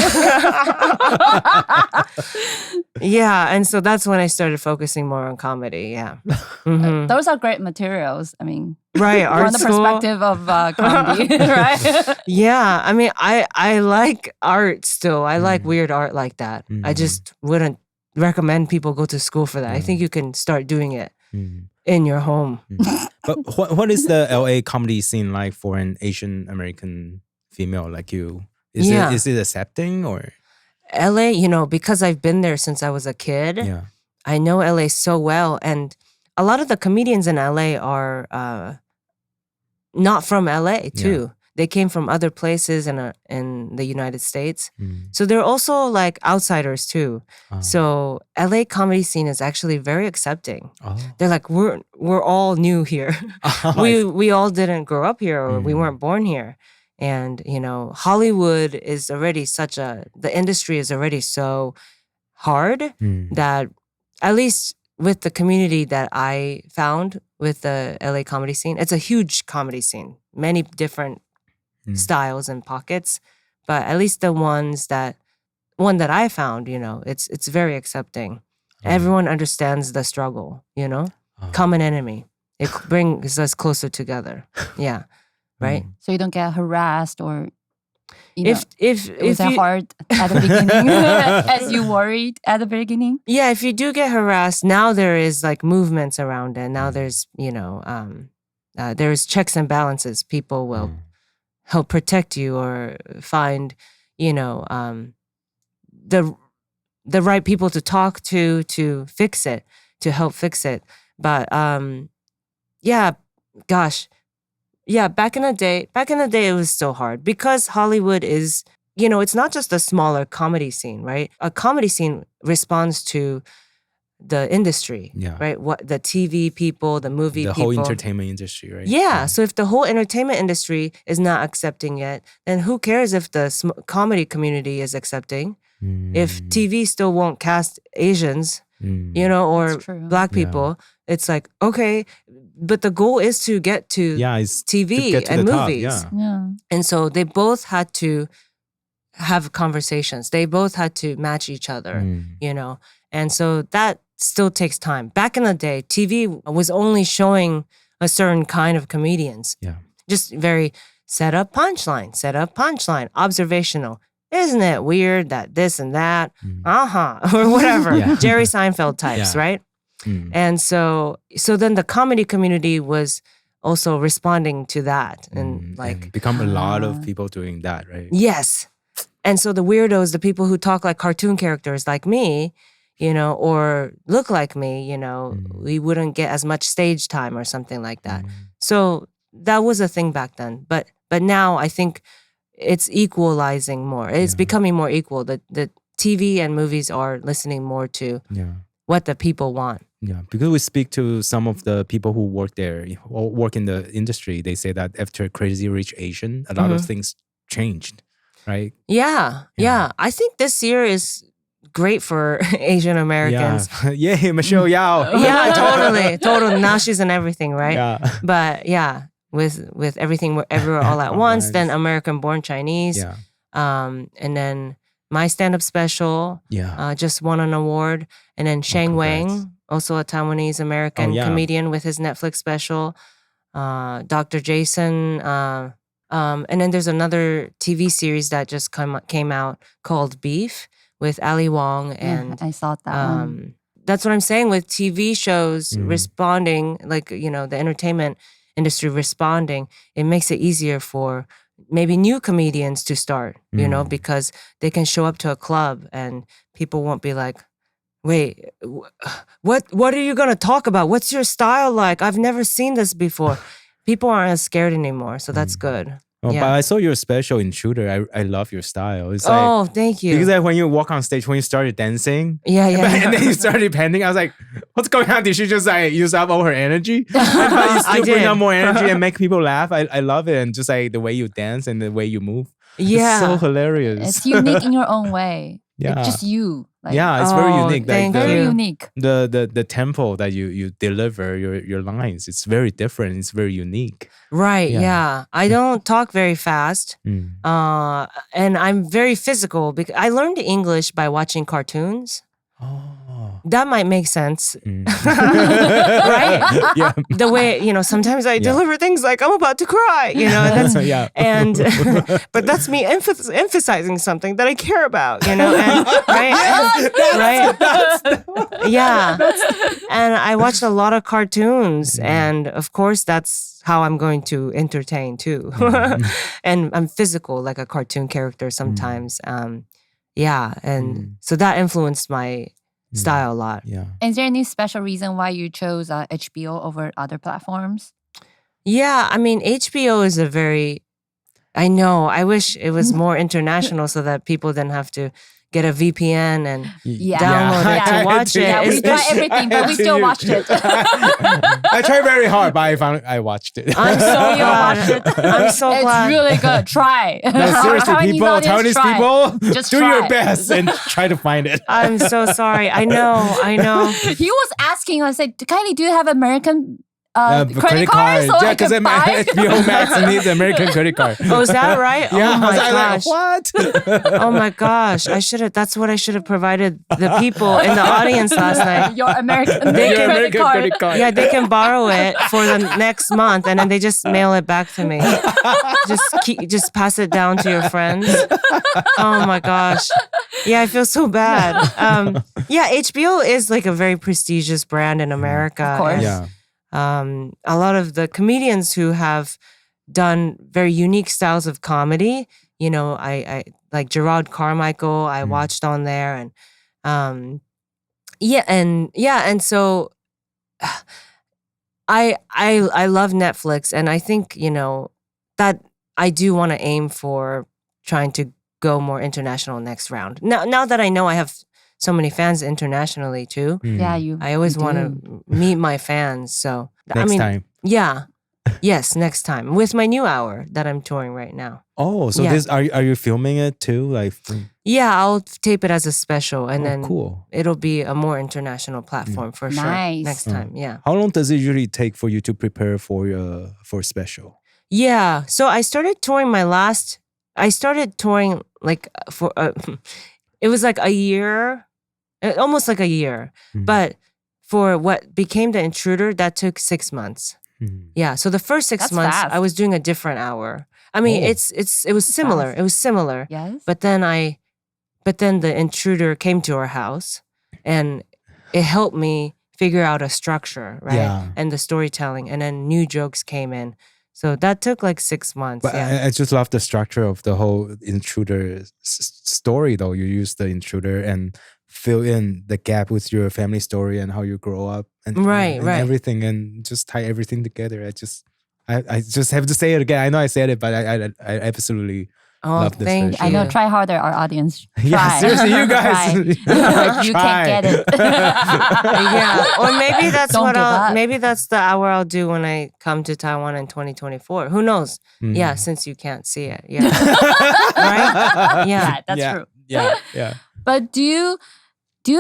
Yeah, and so that's when I started focusing more on comedy. Yeah. Mhm. Those are great materials. I mean, Right, from art the school. perspective of comedy, right? Yeah, I mean, I like art still. I like weird art like that. I just wouldn't recommend people go to school for that. I think you can start doing it in your home. But what is the LA comedy scene like for an Asian American female like you? Is it accepting or? LA, because I've been there since I was a kid, Yeah. I know LA so well. And a lot of the comedians in LA are not from LA too. They came from other places in the United States. So they're also like outsiders too. So LA comedy scene is actually very accepting. They're like, we're all new here. We all didn't grow up here or we weren't born here. And, Hollywood is already the industry is already so hard that at least with the community that I found with the LA comedy scene, it's a huge comedy scene, many different styles and pockets. But at least the one that I found, it's very accepting. Everyone understands the struggle, common enemy. It brings us closer together. Yeah. Right. So you don't get harassed or if was it hard at the beginning as you worried at the beginning? Yeah, if you do get harassed, now there is like movements around it. Now there's there's checks and balances. People will help protect you or find the right people to talk to fix it, to help fix it. But back in the day it was still hard because Hollywood is, it's not just a smaller comedy scene, right? A comedy scene responds to the industry, right? What the TV people, the movie people. The whole entertainment industry, right? Yeah. So if the whole entertainment industry is not accepting yet, then who cares if the comedy community is accepting? If TV still won't cast Asians, or Black people, it's like, okay, but the goal is to get to TV to and the top, movies. Yeah. And so they both had to have conversations. They both had to match each other, And so that still takes time. Back in the day, TV was only showing a certain kind of comedians. Yeah. Just very set up punchline, observational. Isn't it weird that this and that? Or whatever. Jerry Seinfeld types, right? And so then the comedy community was also responding to that and become a lot of people doing that, right? Yes. And so the weirdos, the people who talk like cartoon characters like me, or look like me, we wouldn't get as much stage time or something like that. So that was a thing back then. But now I think it's equalizing more. It's becoming more equal. The TV and movies are listening more to what the people want. Yeah, because we speak to some of the people who work there or work in the industry. They say that after Crazy Rich Asian, a lot of things changed, right? Yeah. I think this year is great for Asian Americans. Yeah, yay, Michelle Yao. Yeah, totally. Now she's in everything, right? Yeah. But with everything everywhere all at once, then American Born Chinese. Yeah. And then my stand-up special just won an award. And then Shang Wang, also a Taiwanese American comedian with his Netflix special. Dr. Jason. And then there's another TV series that just came out called Beef with Ali Wong. And I saw that one. That's what I'm saying with TV shows responding, like, the entertainment industry responding, it makes it easier for maybe new comedians to start, because they can show up to a club and people won't be like, wait, what are you going to talk about? What's your style like? I've never seen this before. People aren't as scared anymore, so that's good. Oh, but I saw your special Intruder. I love your style. It's like, thank you. Because when you walk on stage, when you started dancing, and then you started painting, I was like, what's going on? Did she just use up all her energy? But you still bring up more energy and make people laugh. I love it. And just like the way you dance and the way you move. Yeah. It's so hilarious. It's unique in your own way. Yeah. It's just you. It's very unique. Very unique. The tempo that you deliver your lines, it's very different. It's very unique. Right. Yeah. I don't talk very fast. And I'm very physical because I learned English by watching cartoons. Oh. That might make sense. Right? Yeah. The way, sometimes I deliver things like I'm about to cry, that's, Yeah. and, but that's me emphasizing something that I care about, and, right? Yeah. And I watched a lot of cartoons, and of course that's how I'm going to entertain too. And I'm physical, like a cartoon character sometimes. Yeah. And so that influenced my style a lot. Yeah. Is there any special reason why you chose HBO over other platforms? Yeah, I mean, HBO is I know, I wish it was more international so that people didn't have to get a VPN and download it to watch it. Yeah, we tried everything, but we still watched it. I tried very hard, but I watched it. I'm so glad. I'm so glad. It's really good. Try. No, seriously, Taiwanese people, Just do try. your best and try to find it. I'm so sorry. I know. He was asking, I said, Kylie, do you have American credit card? So yeah, I can buy? HBO Max needs American credit card. Oh, is that right? Yeah, Oh my I was gosh. like, what? Oh my gosh. That's what I should have provided the people in the audience last night. Your American Your credit card. Yeah, they can borrow it for the next month and then they just mail it back to me. Just pass it down to your friends. Oh my gosh. Yeah, I feel so bad. Yeah, HBO is like a very prestigious brand in America. Of course. Yeah. A lot of the comedians who have done very unique styles of comedy, I like Gerard Carmichael, I watched on there, and and so I love Netflix, and I think that I do want to aim for trying to go more international next round. Now that I know I have so many fans internationally too. Yeah, I always want to meet my fans. So Next time. Yeah. Yes, next time with my new hour that I'm touring right now. Oh, so Yeah. this are you filming it too? Like, Yeah, I'll tape it as a special, and then cool. it'll be a more international platform for sure. Nice. Next time, yeah. How long does it usually take for you to prepare for special? Yeah. So I started touring like for it was like a year, almost like a year. But for what became The Intruder, that took 6 months. Yeah. So the first 6 That's months, fast. I was doing a different hour. I mean, Oh. it was similar. fast. It was similar. Yes. But then The Intruder came to our house, and it helped me figure out a structure, right? Yeah. And the storytelling, and then new jokes came in. So that took like 6 months. But yeah. I just love the structure of the whole intruder story, though. You use the intruder and fill in the gap with your family story and how you grow up and Right. everything, and just tie everything together. I just have to say it again. I know I said it, but I absolutely love this thank version. I know, you. try harder, our audience. Yeah, Try. seriously, you guys. Try. You Try. can't get it. Yeah, or maybe that's Don't give up. maybe that's the hour I'll do when I come to Taiwan in 2024. Who knows? Yeah, since you can't see it. Yeah. Right? Yeah. Yeah, that's yeah, true. Yeah. But do you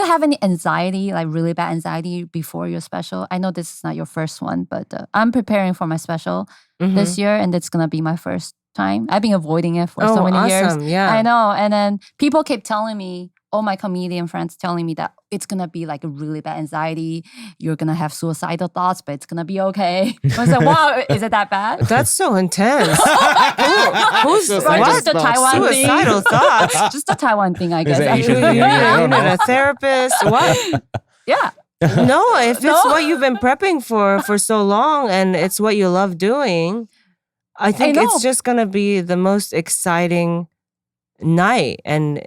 have any anxiety, like really bad anxiety before your special? I know this is not your first one, but I'm preparing for my special this year, and it's gonna be my first time. I've been avoiding it for so many years. Awesome. Yeah. I know. And then people keep telling me, all my comedian friends telling me that it's gonna be like a really bad anxiety. You're gonna have suicidal thoughts, but it's gonna be okay. I was like, wow, is it that bad? That's so intense. Who's Right, what? just the Taiwan thing. Suicidal thoughts. Just a Taiwan thing, I guess. Is it I Asian really- thing? Yeah, I You don't need know. a therapist. What? Yeah. No, if it's No? what you've been prepping for so long and it's what you love doing, I think know. it's just going to be the most exciting night. And,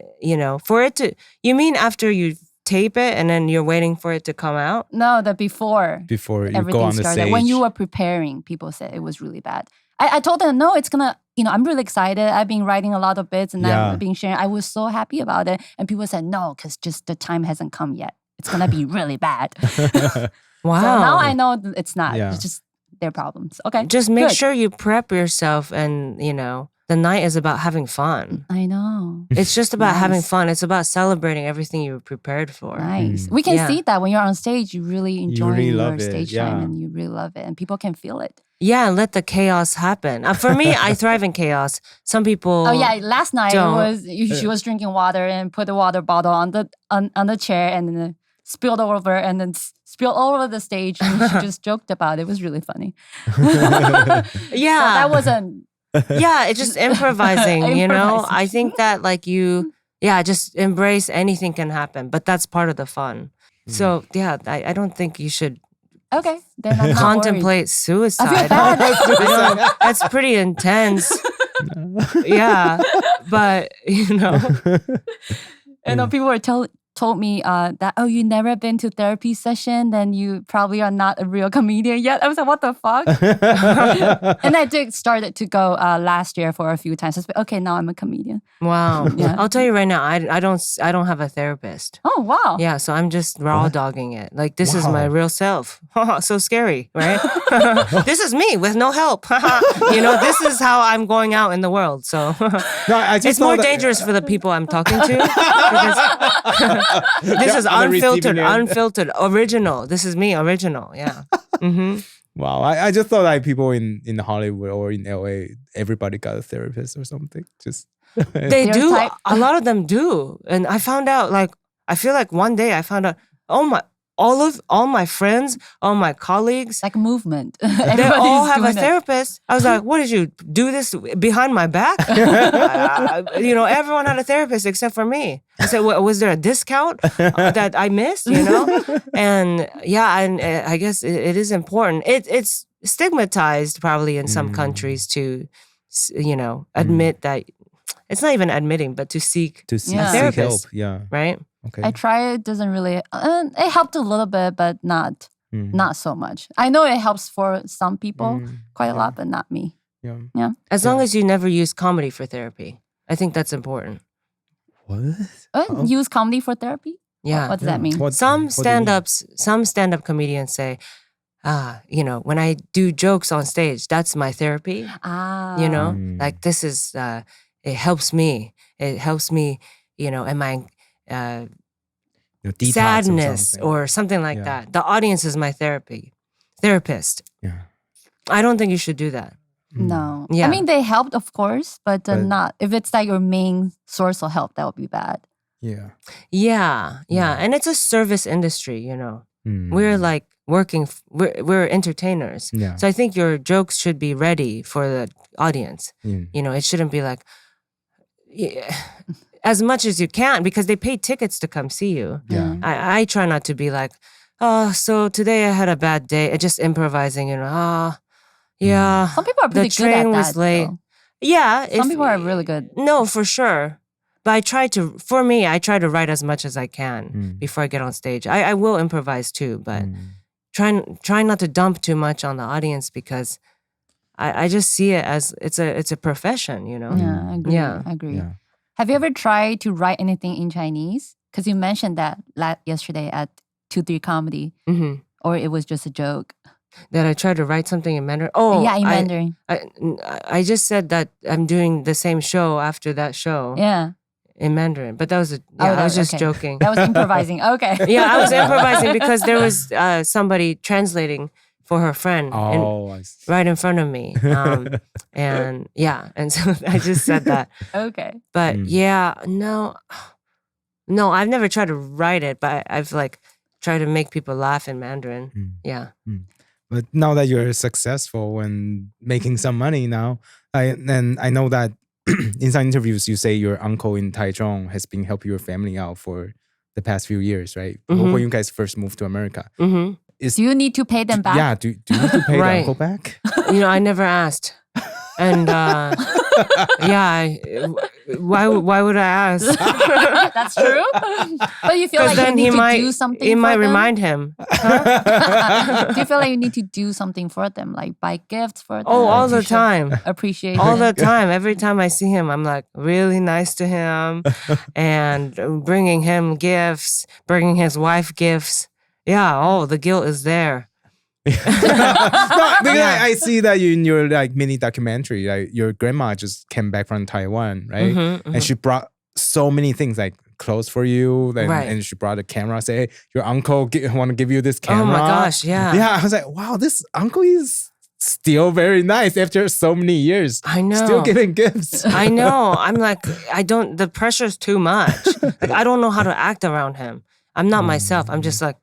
for it to, you mean after you tape it and then you're waiting for it to come out? No, the before Before you go everything on the started. stage. When you were preparing, people said it was really bad. I told them, no, it's gonna, I'm really excited. I've been writing a lot of bits and Yeah. I've been sharing. I was so happy about it. And people said, no, because just the time hasn't come yet. It's gonna be really bad. Wow. So now I know that it's not. Yeah. It's just their problems. Okay. Just make good. sure you prep yourself and, the night is about having fun. I know. It's just about Nice. having fun. It's about celebrating everything you were prepared for. Nice. We can Yeah. see that when you're on stage, you really enjoy really your love it, stage yeah. time and you really love it and people can feel it. Yeah, and let the chaos happen. For me, I thrive in chaos. Some people. Oh yeah, last night don't. she was drinking water and put the water bottle on the chair and then spilled over and then spilled all over the stage and she just joked about it. It was really funny. Yeah. So that wasn't Yeah, it's just improvising, you know? Improvising. I think that like just embrace anything can happen, but that's part of the fun. So yeah, I don't think you should okay. Then I'm not contemplate suicide. bad. That's pretty intense. Yeah, but you know, And people were told me that, oh, you never been to therapy session, then you probably are not a real comedian yet. I was like, what the fuck? And I started to go last year for a few times. I was like, okay, now I'm a comedian. wow. Yeah. I'll tell you right now, I don't have a therapist. Oh, wow. Yeah, so I'm just raw dogging it. Like this is my Wow. real self. So scary, right? This is me with no help. You know, this is how I'm going out in the world. So No, I just it's saw more that- dangerous for the people I'm talking to. Because this is on the receiving unfiltered, end. original. This is me, original. Yeah. Wow, I just thought like people in Hollywood or in LA, everybody got a therapist or something. Just They do. Stereotype. A lot of them do. And I found out, like, I feel like one day I found out, all my friends, all my colleagues, Like movement. they Everybody's all have a doing it. therapist. I was like, what did you do this behind my back? You know, everyone had a therapist except for me. I said, was there a discount that I missed, you know? And yeah, and I guess it is important. It's stigmatized probably in some countries to, you know, admit that, it's not even admitting, but to seek, to seek, Yeah. seek help. Therapist. Yeah. right? Okay. I tried. It doesn't really. It helped a little bit, but not so much. I know it helps for some people quite a lot, but not me. Yeah. As long as you never use comedy for therapy. I think that's important. What? Use comedy for therapy? Yeah. What does that mean? Some what do you mean? stand-up comedians say, you know, when I do jokes on stage, that's my therapy. You know, like this is, it helps me. It helps me, you know, and my Detox sadness something. or something like Yeah. that. The audience is my therapist. Yeah. I don't think you should do that. No. Yeah. I mean, they helped, of course, but But- not. If it's like your main source of help, that would be bad. Yeah. Yeah. And it's a service industry, you know. We're like we're entertainers. Yeah. So I think your jokes should be ready for the audience. You know, it shouldn't be like, as much as you can, because they pay tickets to come see you. Yeah. I try not to be like, oh, so today I had a bad day. Just improvising, you know. Yeah. Some people are The pretty good at train that. was late. though. Yeah. Some people are really good. No, for sure. But I try to write as much as I can before I get on stage. I will improvise too, but try not to dump too much on the audience, because I just see it as it's a profession, you know. Yeah, I agree. Yeah. I agree. Yeah. Have you ever tried to write anything in Chinese? Because you mentioned that yesterday at 2-3 Comedy, or it was just a joke. That I try to write something in Mandarin. Oh, Yeah, in Mandarin. I just said that I'm doing the same show after that show Yeah. in Mandarin, but that was that I was just okay. joking. That was improvising. Okay. Yeah, I was improvising because there was somebody translating for her friend Oh, I see. right in front of me. And yeah, and so I just said that. Okay. But yeah, no, I've never tried to write it, but I've like tried to make people laugh in Mandarin. Yeah. But now that you're successful and making some money now, I know that in some interviews you say your uncle in Taichung has been helping your family out for the past few years, right? When you guys first moved to America. Mm-hmm. Do you need to pay them back? Yeah, do you need to pay the Right. uncle back? You know, I never asked. And yeah, why would I ask? That's true. But you feel Because like you then need he to might do something it for might them? remind him. Do you feel like you need to do something for them? Like buy gifts for them? Oh, all to the show time. Appreciation. All the time. Every time I see him, I'm like really nice to him and bringing him gifts, bringing his wife gifts. Yeah, the guilt is there. No, because I see that in your like mini documentary, like your grandma just came back from Taiwan, right? And she brought so many things like clothes for you, and she brought a camera. Say, hey, your uncle want to give you this camera. Oh my gosh, yeah. Yeah, I was like, wow, this uncle is still very nice after so many years. I know. Still giving gifts. I know. I'm like, the pressure's too much. Like, I don't know how to act around him. I'm not myself. I'm just like,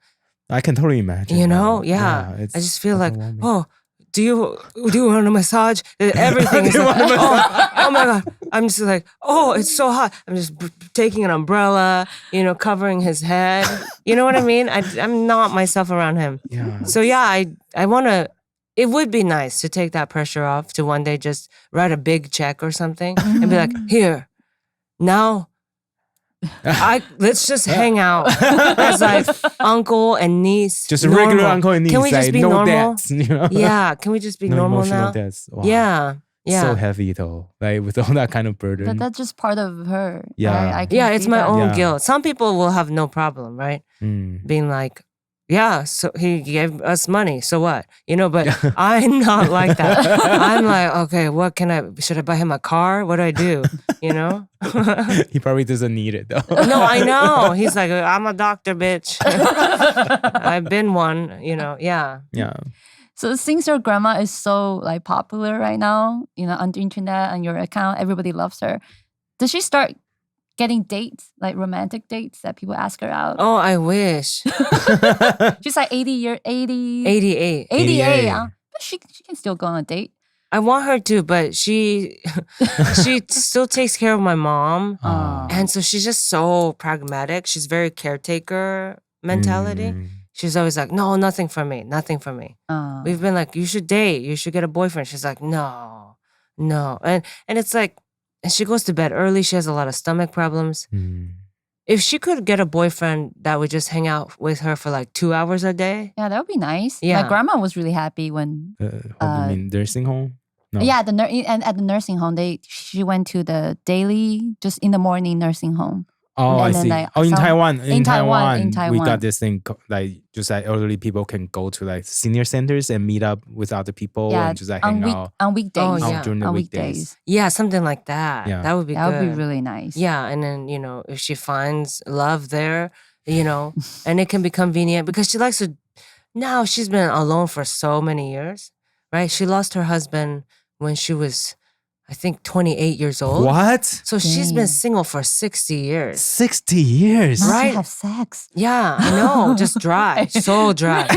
I can totally imagine. you know, yeah. I just feel like, oh, do you want a massage? Everything is like, oh my God. I'm just like, oh, it's so hot. I'm just taking an umbrella, you know, covering his head. You know what I mean? I'm not myself around him. Yeah. So yeah, I want to, it would be nice to take that pressure off, to one day just write a big check or something and be like, here, now, let's just hang out as like uncle and niece. Just a regular uncle and niece. Can we just like, be no normal? Dads, you know? Yeah, can we just be No normal emotional now? dads. Wow. Yeah. So heavy though, like with all that kind of burden. But that's just part of her. Yeah. right? I can Yeah, it's see my that. own Yeah. guilt. Some people will have no problem, right? Being like, yeah, so he gave us money, so what? You know, but I'm not like that. I'm like, okay, should I buy him a car? What do I do? You know? He probably doesn't need it though. No, I know. He's like, I'm a doctor, bitch. I've been one, you know, yeah. Yeah. So since your grandma is so like popular right now, you know, on the internet, on your account, everybody loves her. Does she start getting dates, like romantic dates that people ask her out? Oh, I wish. She's like 88. 88. 88. But she can still go on a date. I want her to, but she still takes care of my mom. And so she's just so pragmatic. She's very caretaker mentality. She's always like, no, nothing for me. Nothing for me. We've been like, you should date. You should get a boyfriend. She's like, no. And it's like, and she goes to bed early. She has a lot of stomach problems. If she could get a boyfriend that would just hang out with her for like 2 hours a day. Yeah, that would be nice. Yeah. My grandma was really happy when... What do you mean, nursing home? No. Yeah, and at the nursing home, she went to the daily, just in the morning nursing home. Oh, I And then, see. like, In some- Taiwan. in Taiwan. We got this thing like just like elderly people can go to like senior centers and meet up with other people Yeah, and just like hang out on weekdays. Oh, yeah. during the on weekdays. Yeah, something like that. Yeah. That would be That good. would be really nice. Yeah, and then, you know, if she finds love there, you know, and it can be convenient because she likes to, now she's been alone for so many years, right? She lost her husband when she was, I think, 28 years old. What? So she's been single for 60 years. 60 years. Not to Right. have sex. Yeah, I know. Just dry. So dry.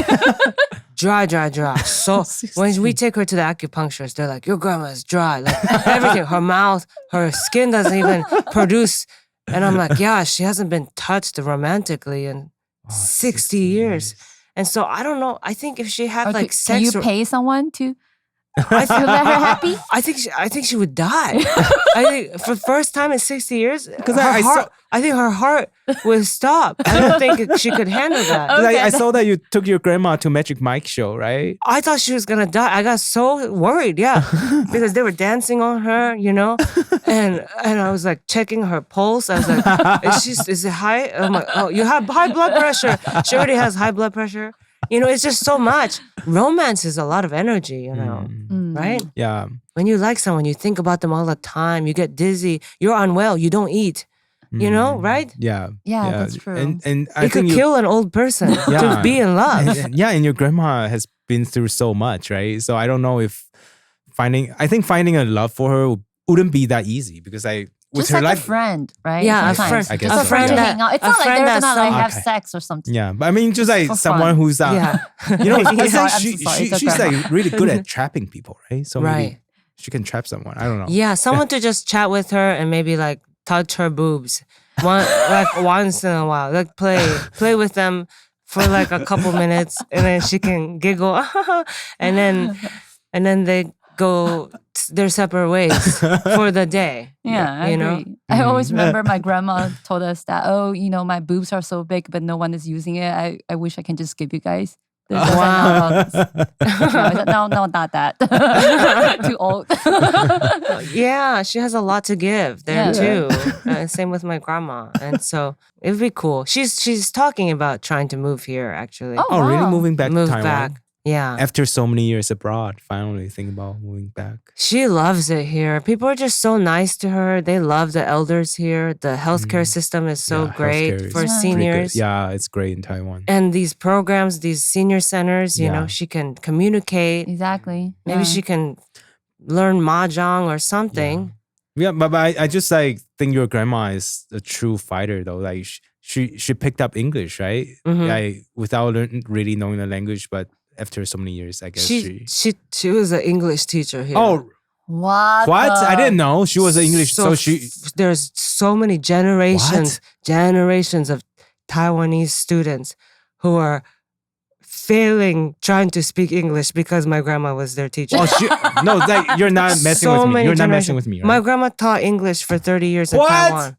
Dry. So when we take her to the acupuncturist, they're like, your grandma's dry. Like everything, her mouth, her skin doesn't even produce. And I'm like, yeah, she hasn't been touched romantically in 60 years. And so I don't know. I think if she had Or like can sex, you pay someone to I let her happy? I think she would die. I think for the first time in 60 years, because I think her heart would stop. I don't think she could handle that. 'Cause I saw that you took your grandma to Magic Mike show, right? I thought she was gonna die. I got so worried, yeah, because they were dancing on her, you know, and I was like checking her pulse. I was like, is it high? I'm like, oh, you have high blood pressure. She already has high blood pressure. You know, it's just so much. Romance is a lot of energy, you know, right? Yeah. When you like someone, you think about them all the time. You get dizzy. You're unwell. You don't eat. You know, right? Yeah. Yeah, that's true. And I It could think kill an old person to Yeah. be in love. and your grandma has been through so much, right? So I don't know if finding a love for her wouldn't be that easy because with Just her like life, a friend, right? Yeah, a Sometimes. friend. I guess a so, friend yeah. to hang out. It's A not like friend they're that's gonna like so- have Okay. sex or something. yeah, but I mean, just like For someone fun. who's Yeah. you know, I think Sorry, I'm so sorry. she's It's okay. like really good at trapping people, right? So maybe Right. she can trap someone. I don't know. Yeah, someone to just chat with her and maybe like touch her boobs, once in a while, like play with them for like a couple minutes, and then she can giggle, and then they go their separate ways for the day. Yeah, I you know. agree. I always remember my grandma told us that, oh, you know, my boobs are so big, but no one is using it. I wish I can just give you guys. There's just like, I said, no, not that. Too old. Yeah, she has a lot to give there Yeah. too. Same with my grandma, and so it would be cool. She's talking about trying to move here actually. Oh, Oh, really? wow. Moving back Move to Taiwan? back. Yeah. After so many years abroad, finally thinking about moving back. She loves it here. People are just so nice to her. They love the elders here. The healthcare system is so Yeah, great healthcare is for pretty good. seniors. Yeah, it's great in Taiwan. And these programs, these senior centers, you know, she can communicate. Exactly. Maybe she can learn mahjong or something. Yeah, but I just like think your grandma is a true fighter though. Like she picked up English, right? Like without really knowing the language, but after so many years, I guess She was an English teacher here. Oh, What? what? I didn't know she was an English. So There's so many generations of Taiwanese students who are failing trying to speak English because my grandma was their teacher. Oh, no, like you're not messing So with me. many You're not generations. messing with me. Right? My grandma taught English for 30 years in What? Taiwan.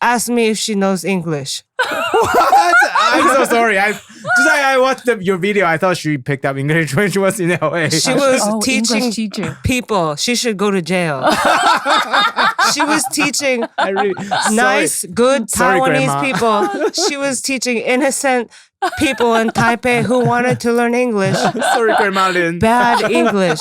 Ask me if she knows English. What? I'm so sorry. I watched your video. I thought she picked up English when she was in LA. She was teaching English teacher. people. She should go to jail. She was teaching nice, good Sorry, Taiwanese Grandma. people. She was teaching innocent people in Taipei who wanted to learn English. Sorry, Grandma Lin. Bad English.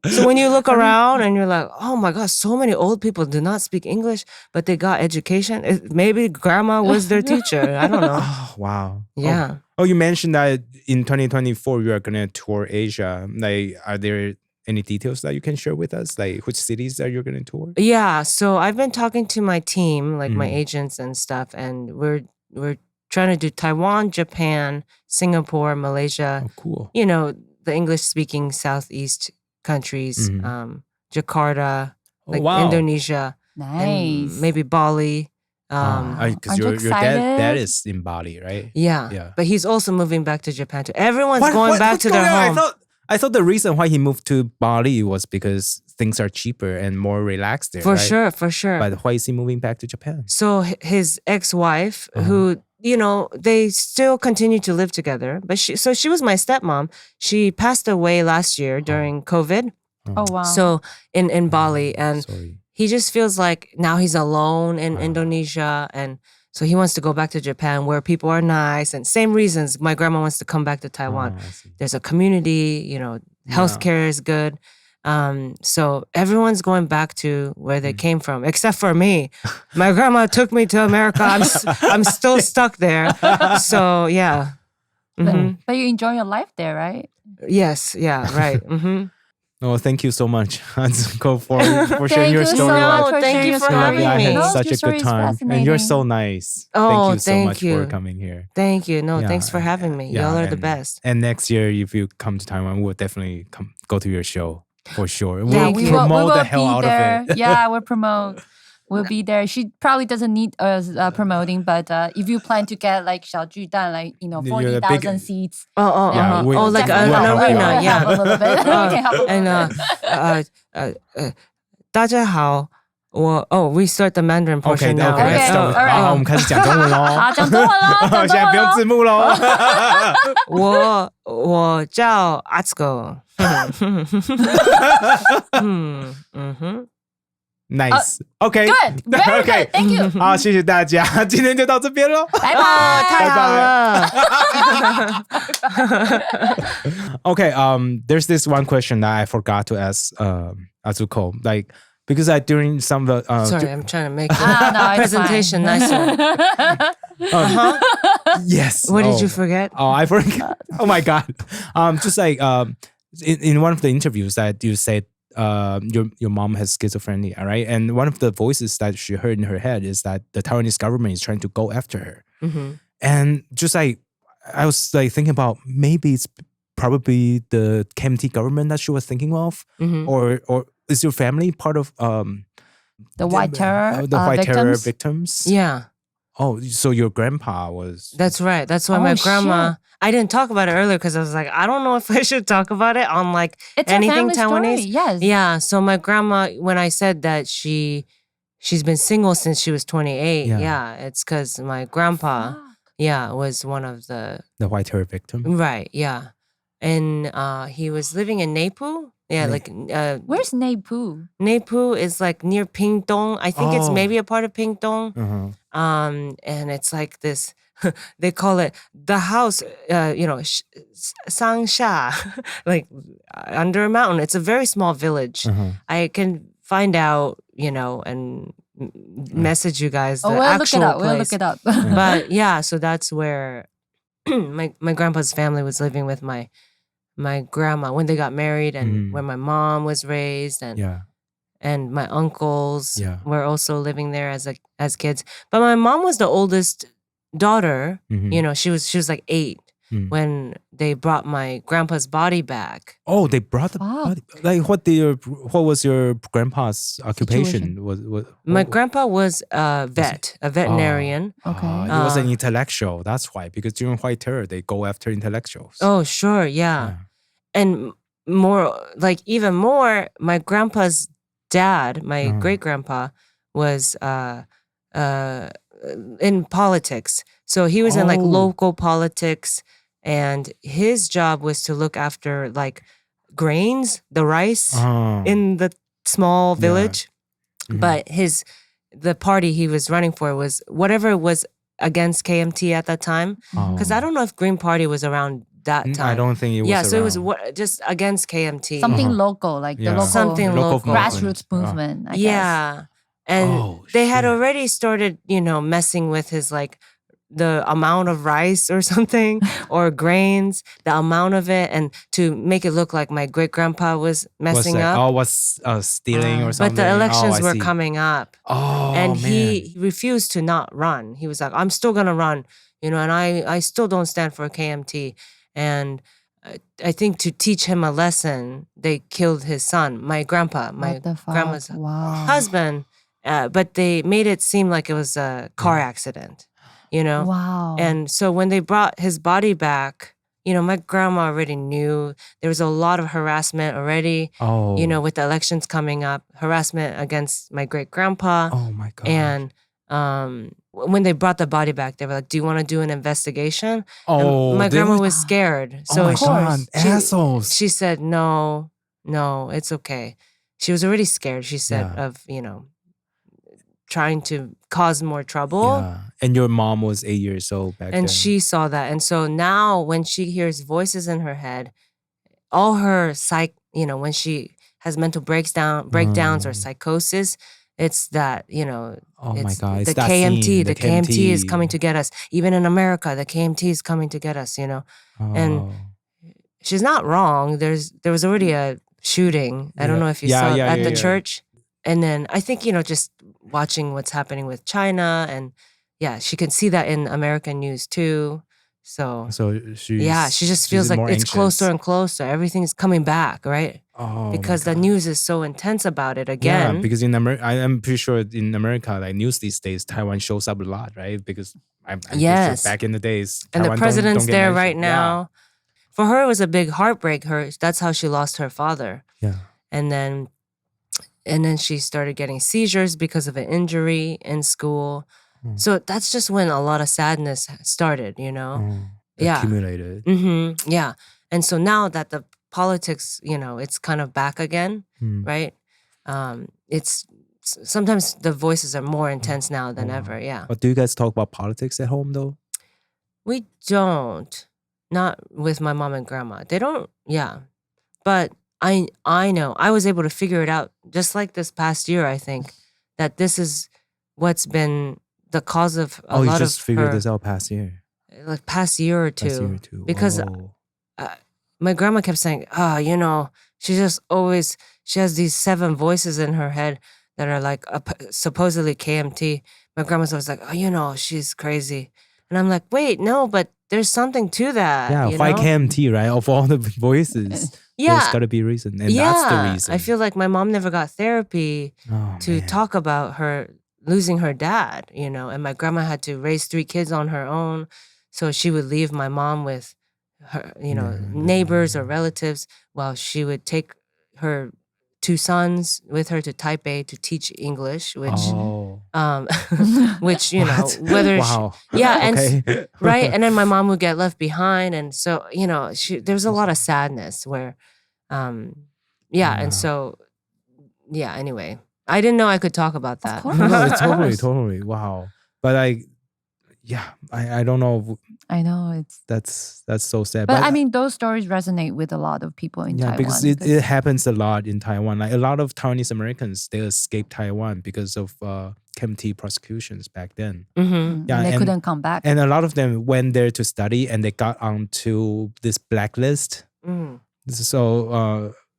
So when you look around and you're like, oh my God, so many old people do not speak English, but they got education. Maybe grandma was their teacher. I don't know. Oh, wow. Yeah. Oh, you mentioned that in 2024 you are gonna tour Asia. Like, are there any details that you can share with us? Like, which cities are you gonna tour? Yeah. So I've been talking to my team, like my agents and stuff, and we're trying to do Taiwan, Japan, Singapore, Malaysia. Oh, cool. You know, the English-speaking Southeast countries, Jakarta, like wow. Indonesia, Nice. and maybe Bali. Because Aren't you your dad excited? is in Bali, right? Yeah. But he's also moving back to Japan too. Everyone's going back what's to their going on? home. I thought the reason why he moved to Bali was because things are cheaper and more relaxed there. For right? sure. But why is he moving back to Japan? So his ex-wife, who, you know, they still continue to live together. But she was my stepmom. She passed away last year during COVID. Oh wow. So in Bali, and Sorry. he just feels like now he's alone in Indonesia, and so he wants to go back to Japan where people are nice, and same reasons my grandma wants to come back to Taiwan. I see. There's a community, you know, healthcare is good. So everyone's going back to where they came from, except for me. My grandma took me to America. I'm still stuck there. So yeah. But you enjoy your life there, right? Yes. Yeah. Right. Oh, thank you so much, Atsuko, for sharing Thank your you so story. much No, for thank sharing you your for story. having I me. had No, such your a story good is time. And fascinating. you're so nice. Oh, thank you so thank much you. for coming here. Thank you. No, Yeah, thanks for having me. yeah, Y'all are the and- best. And next year, if you come to Taiwan, we'll definitely go to your show for sure. Yeah, We'll we will- promote the hell be out there. of it. Yeah, we'll promote. We'll be there. She probably doesn't need us promoting, but if you plan to get like 小巨蛋, like, you know, Yeah, the big- 40,000 seats. Oh, Yeah, we- oh, like definitely an will help you arena. out. Yeah. Help a little bit. We can help a little And 大家好, we start the Mandarin portion Okay, now. okay, Okay, let's start. all right. 好，我们开始讲中文喽。好，讲中文喽，讲中现在不用文喽。字幕喽。我叫 Atsuko. Nice. Okay. Good, very Okay. good. Thank you. 好，谢谢大家，今天就到这边喽。拜哦，太拜。好了。 Okay. There's this one question that I forgot to ask Atsuko, like because during some of the Sorry, I'm trying to make the No, it's presentation fine. nicer. yes. What did you forget? Oh, I forgot. Oh my god. Just like in one of the interviews that you said your mom has schizophrenia, right? And one of the voices that she heard in her head is that the Taiwanese government is trying to go after her. And just like I was like thinking about maybe it's probably the KMT government that she was thinking of, or is your family part of The white terror, the white terror victims? victims? Yeah, Oh, so your grandpa was. that's right. That's why my Oh, grandma. shit. I didn't talk about it earlier because I was like, I don't know if I should talk about it on like It's anything a family Taiwanese. story. Yes. Yeah. So my grandma, when I said that she's been single since she was 28. Yeah. Yeah, it's because my grandpa, was one of the The white terror victim. right. Yeah, and he was living in Neipu. Yeah, like Where's Neipu? Neipu is like near Pingdong. I think it's Oh. maybe a part of Pingdong. Uh-huh. And it's like this they call it the house, Sangsha, like under a mountain. It's a very small village. I can find out, and message you guys the actual place. We'll look it up. But yeah, so that's where my grandpa's family was living with my grandma when they got married, and where my mom was raised, and my uncles were also living there as kids. But my mom was the oldest daughter. She was like 8 when they brought my grandpa's body back. Oh, they brought the body. Like, what was your grandpa's occupation? My grandpa was a veterinarian. Okay. He was an intellectual. That's why, because during White Terror, they go after intellectuals. Oh, sure, yeah. And even more, my grandpa's dad, my great grandpa, was in politics. So he was in like local politics, and his job was to look after like grains, the rice in the small village. But the party he was running for was whatever was against KMT at that time. Because I don't know if Green Party was around that time. I don't think it was Yeah, so around. it was just against KMT. Something local, like the local, Something local. grassroots movement, I guess. Yeah. And they had already started, messing with his like the amount of rice or something or grains, the amount of it, and to make it look like my great grandpa was messing up. Was stealing or something. But the elections I were see. coming up. Oh, And man. he refused to not run. He was like, I'm still going to run, and I still don't stand for KMT. And I think to teach him a lesson, they killed his son, my grandpa, my What the fuck? grandma's Wow. husband. But they made it seem like it was a car accident, Wow. And so when they brought his body back, my grandma already knew there was a lot of harassment already, with the elections coming up, harassment against my great grandpa. Oh my God. And when they brought the body back, they were like, do you want to do an investigation? Oh, And my they grandma were- was scared. Oh So my God, assholes. she said, no, it's okay. She was already scared, she said, Yeah. of, trying to cause more trouble. Yeah. And your mom was 8 years old back then. And she saw that. And so now when she hears voices in her head, all her when she has mental breakdowns or psychosis, it's that, Oh my it's God, it's the that KMT, scene, the KMT is coming to get us. Even in America, the KMT is coming to get us, And Oh. she's not wrong. There was already a shooting. I don't know if you saw it at the church. And then I think, just watching what's happening with China, and she can see that in American news too. So she just feels like it's closer and closer. Everything's coming back, right? Oh, because my the God. news is so intense about it again. Yeah, because in America, I'm pretty sure in America, like news these days, Taiwan shows up a lot, right? Because I'm pretty sure back in the days, and Taiwan the president's don't get there mentioned. right now. For her, it was a big heartbreak. That's how she lost her father. Yeah. And then she started getting seizures because of an injury in school. So that's just when a lot of sadness started, Accumulated. Yeah. And so now that the politics, it's kind of back again, right? It's sometimes the voices are more intense now than ever. Yeah. But do you guys talk about politics at home though? We don't. Not with my mom and grandma. They don't. Yeah. But I know. I was able to figure it out just like this past year, I think, that this is what's been the cause of a lot of you just figured her, this out past year. like past year or two. Past year or two. Because my grandma kept saying, she has these 7 voices in her head that are like supposedly KMT. My grandma's always like, she's crazy. And I'm like, wait, no, but there's something to that. Yeah, why KMT, right? Of all the voices, there's got to be a reason. And that's the reason. I feel like my mom never got therapy to talk about her losing her dad, and my grandma had to raise 3 kids on her own. So she would leave my mom with her, neighbors or relatives while she would take her 2 sons with her to Taipei to teach English, which, which, whether, wow. and Okay. right. And then my mom would get left behind. And so, there's a lot of sadness where, and so, anyway, I didn't know I could talk about that. course. No, Of course. totally. Wow. But yeah, I don't know. I know it's. That's so sad. But I mean, those stories resonate with a lot of people in Taiwan. Because it happens a lot in Taiwan. Like a lot of Taiwanese Americans, they escaped Taiwan because of KMT prosecutions back then. Mm-hmm. Yeah, and they couldn't come back. And a lot of them went there to study, and they got onto this blacklist.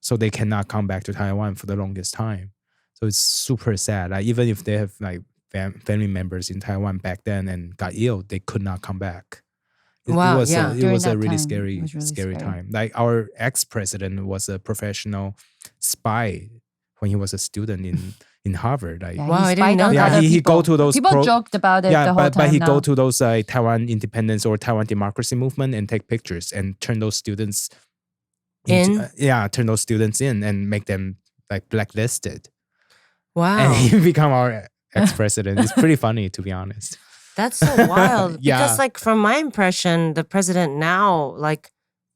So they cannot come back to Taiwan for the longest time. So it's super sad. Like even if they have like family members in Taiwan back then and got ill, they could not come back. It was a really scary time. Like our ex-president was a professional spy when he was a student in Harvard. Like, wow, I didn't know that. Yeah, he go to those people joked about it the whole time. But he now. go to those Taiwan independence or Taiwan democracy movement and take pictures and turn those students turn those students in and make them like blacklisted. Wow. And he become our ex-president. It's pretty funny, to be honest. That's so wild. Because like from my impression, the president now, like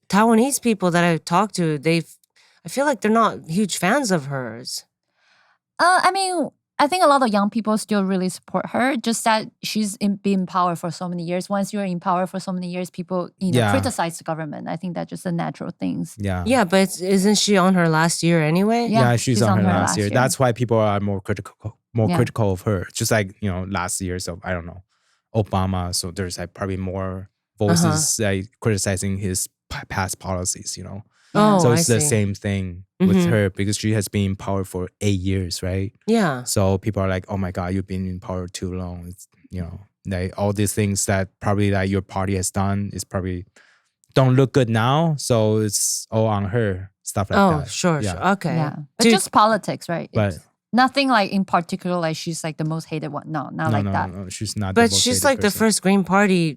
Taiwanese people that I've talked to, I feel like they're not huge fans of hers. I mean, I think a lot of young people still really support her. Just that she's been in power for so many years. Once you're in power for so many years, people criticize the government. I think that's just the natural things. Yeah, but isn't she on her last year anyway? Yeah, she's on her last year. That's why people are more critical of her. Just like, last years of, I don't know, Obama. So there's like probably more voices like criticizing his past policies, Oh, so it's I the see. same thing with her because she has been in power for 8 years, right? Yeah. So people are like, oh my God, you've been in power too long. It's, like all these things that probably like your party has done is probably don't look good now. So it's all on her, stuff like that. Oh, sure. Okay. Yeah. But just politics, right? But it's nothing like in particular, like she's like the most hated one. No, not like that. No, she's not. But she's like the first Green Party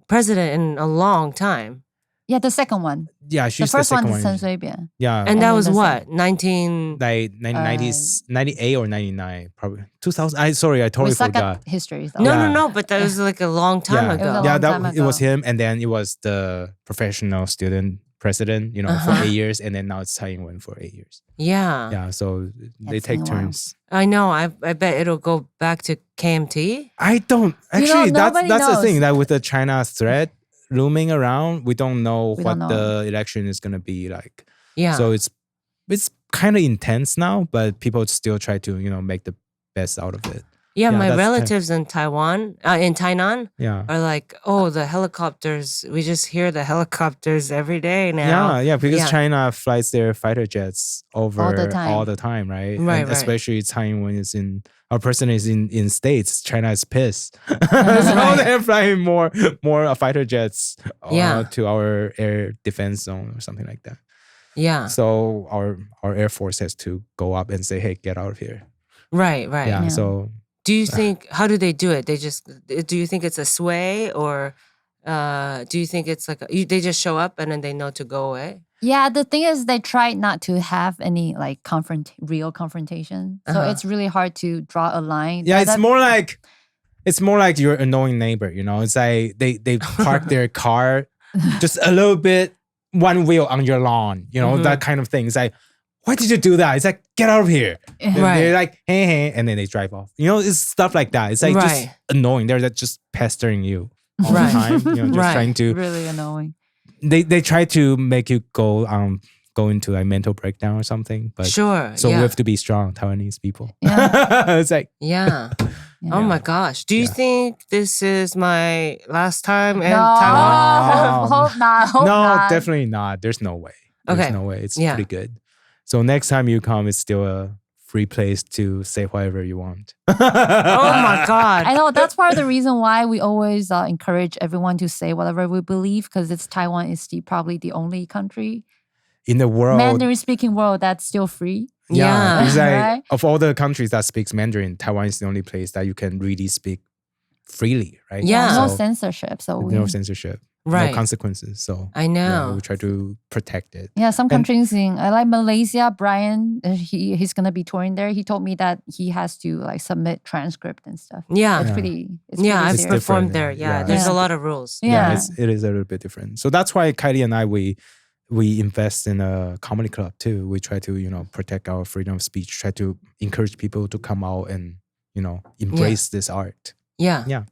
president in a long time. Yeah, the second one. Yeah, she's the first second one. one. Is 陈水扁. Yeah. And that was then what? 19... Like 90s, 98 or 99, probably. 2000. I totally forgot. Histories. Though. No, but that was like a long time ago. It was a long time it was ago. him, and then it was the professional student president, for 8 years, and then now it's Tsai Ing-wen for 8 years. Yeah. Yeah, so they That's take been a turns. I know. I bet it'll go back to KMT. I don't actually. That's nobody the knows. thing that with the China threat looming around, we don't know what know. the election is gonna be like. Yeah. So it's kind of intense now, but people still try to make the best out of it. Yeah, my that's relatives in Taiwan, in Tainan, Yeah. are like, oh, the helicopters. We just hear the helicopters every day now. Yeah, because Yeah. China flies their fighter jets over All the time. right? Right, And right. especially Taiwan is our president is in States. China is pissed. So they're flying more fighter jets to our air defense zone or something like that. Yeah. So our Air Force has to go up and say, hey, get out of here. Right. Yeah, so... Do you think, how do they do it? Do you think it's a sway or do you think it's like, they just show up and then they know to go away? Yeah, the thing is they try not to have any like real confrontation. So it's really hard to draw a line. Yeah, it's more like your annoying neighbor, It's like they park their car just a little bit, one wheel on your lawn, that kind of thing. It's like, why did you do that? It's like, get out of here. And they're like, hey, and then they drive off. It's stuff like that. It's like just annoying. They're just pestering you all the time. Just trying to. Really annoying. They try to make you go into like mental breakdown or something. But Sure. So we have to be strong, Taiwanese people. Yeah. It's like. Yeah. Oh my gosh. Do you think this is my last time in No, Taiwan? hope not. Hope No, not. definitely not. There's no way. There's no way. It's Yeah. pretty good. So next time you come, it's still a free place to say whatever you want. Oh my God. I know that's part of the reason why we always encourage everyone to say whatever we believe, because Taiwan is probably the only country In the world. Mandarin-speaking world that's still free. Yeah. It's like, Right? of all the countries that speaks Mandarin, Taiwan is the only place that you can really speak freely, right? Yeah. No So, censorship. So no censorship. Right. No consequences. So I know. we try to protect it. yeah, some countries I like Malaysia. Brian, he's gonna be touring there. He told me that he has to like submit transcript and stuff. Yeah. It's pretty. It's Yeah, pretty I've serious. performed different, there. yeah. Yeah, there's Yeah. a lot of rules. Yeah. It is a little bit different. So that's why Kylie and I, we invest in a comedy club too. We try to, protect our freedom of speech, try to encourage people to come out and, embrace this art. Yeah. Yeah.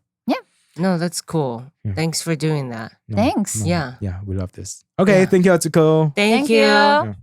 No, that's cool. Thanks for doing that. Thanks. Yeah. Yeah, we love this. Okay, thank you, Atsuko. Thank you. you.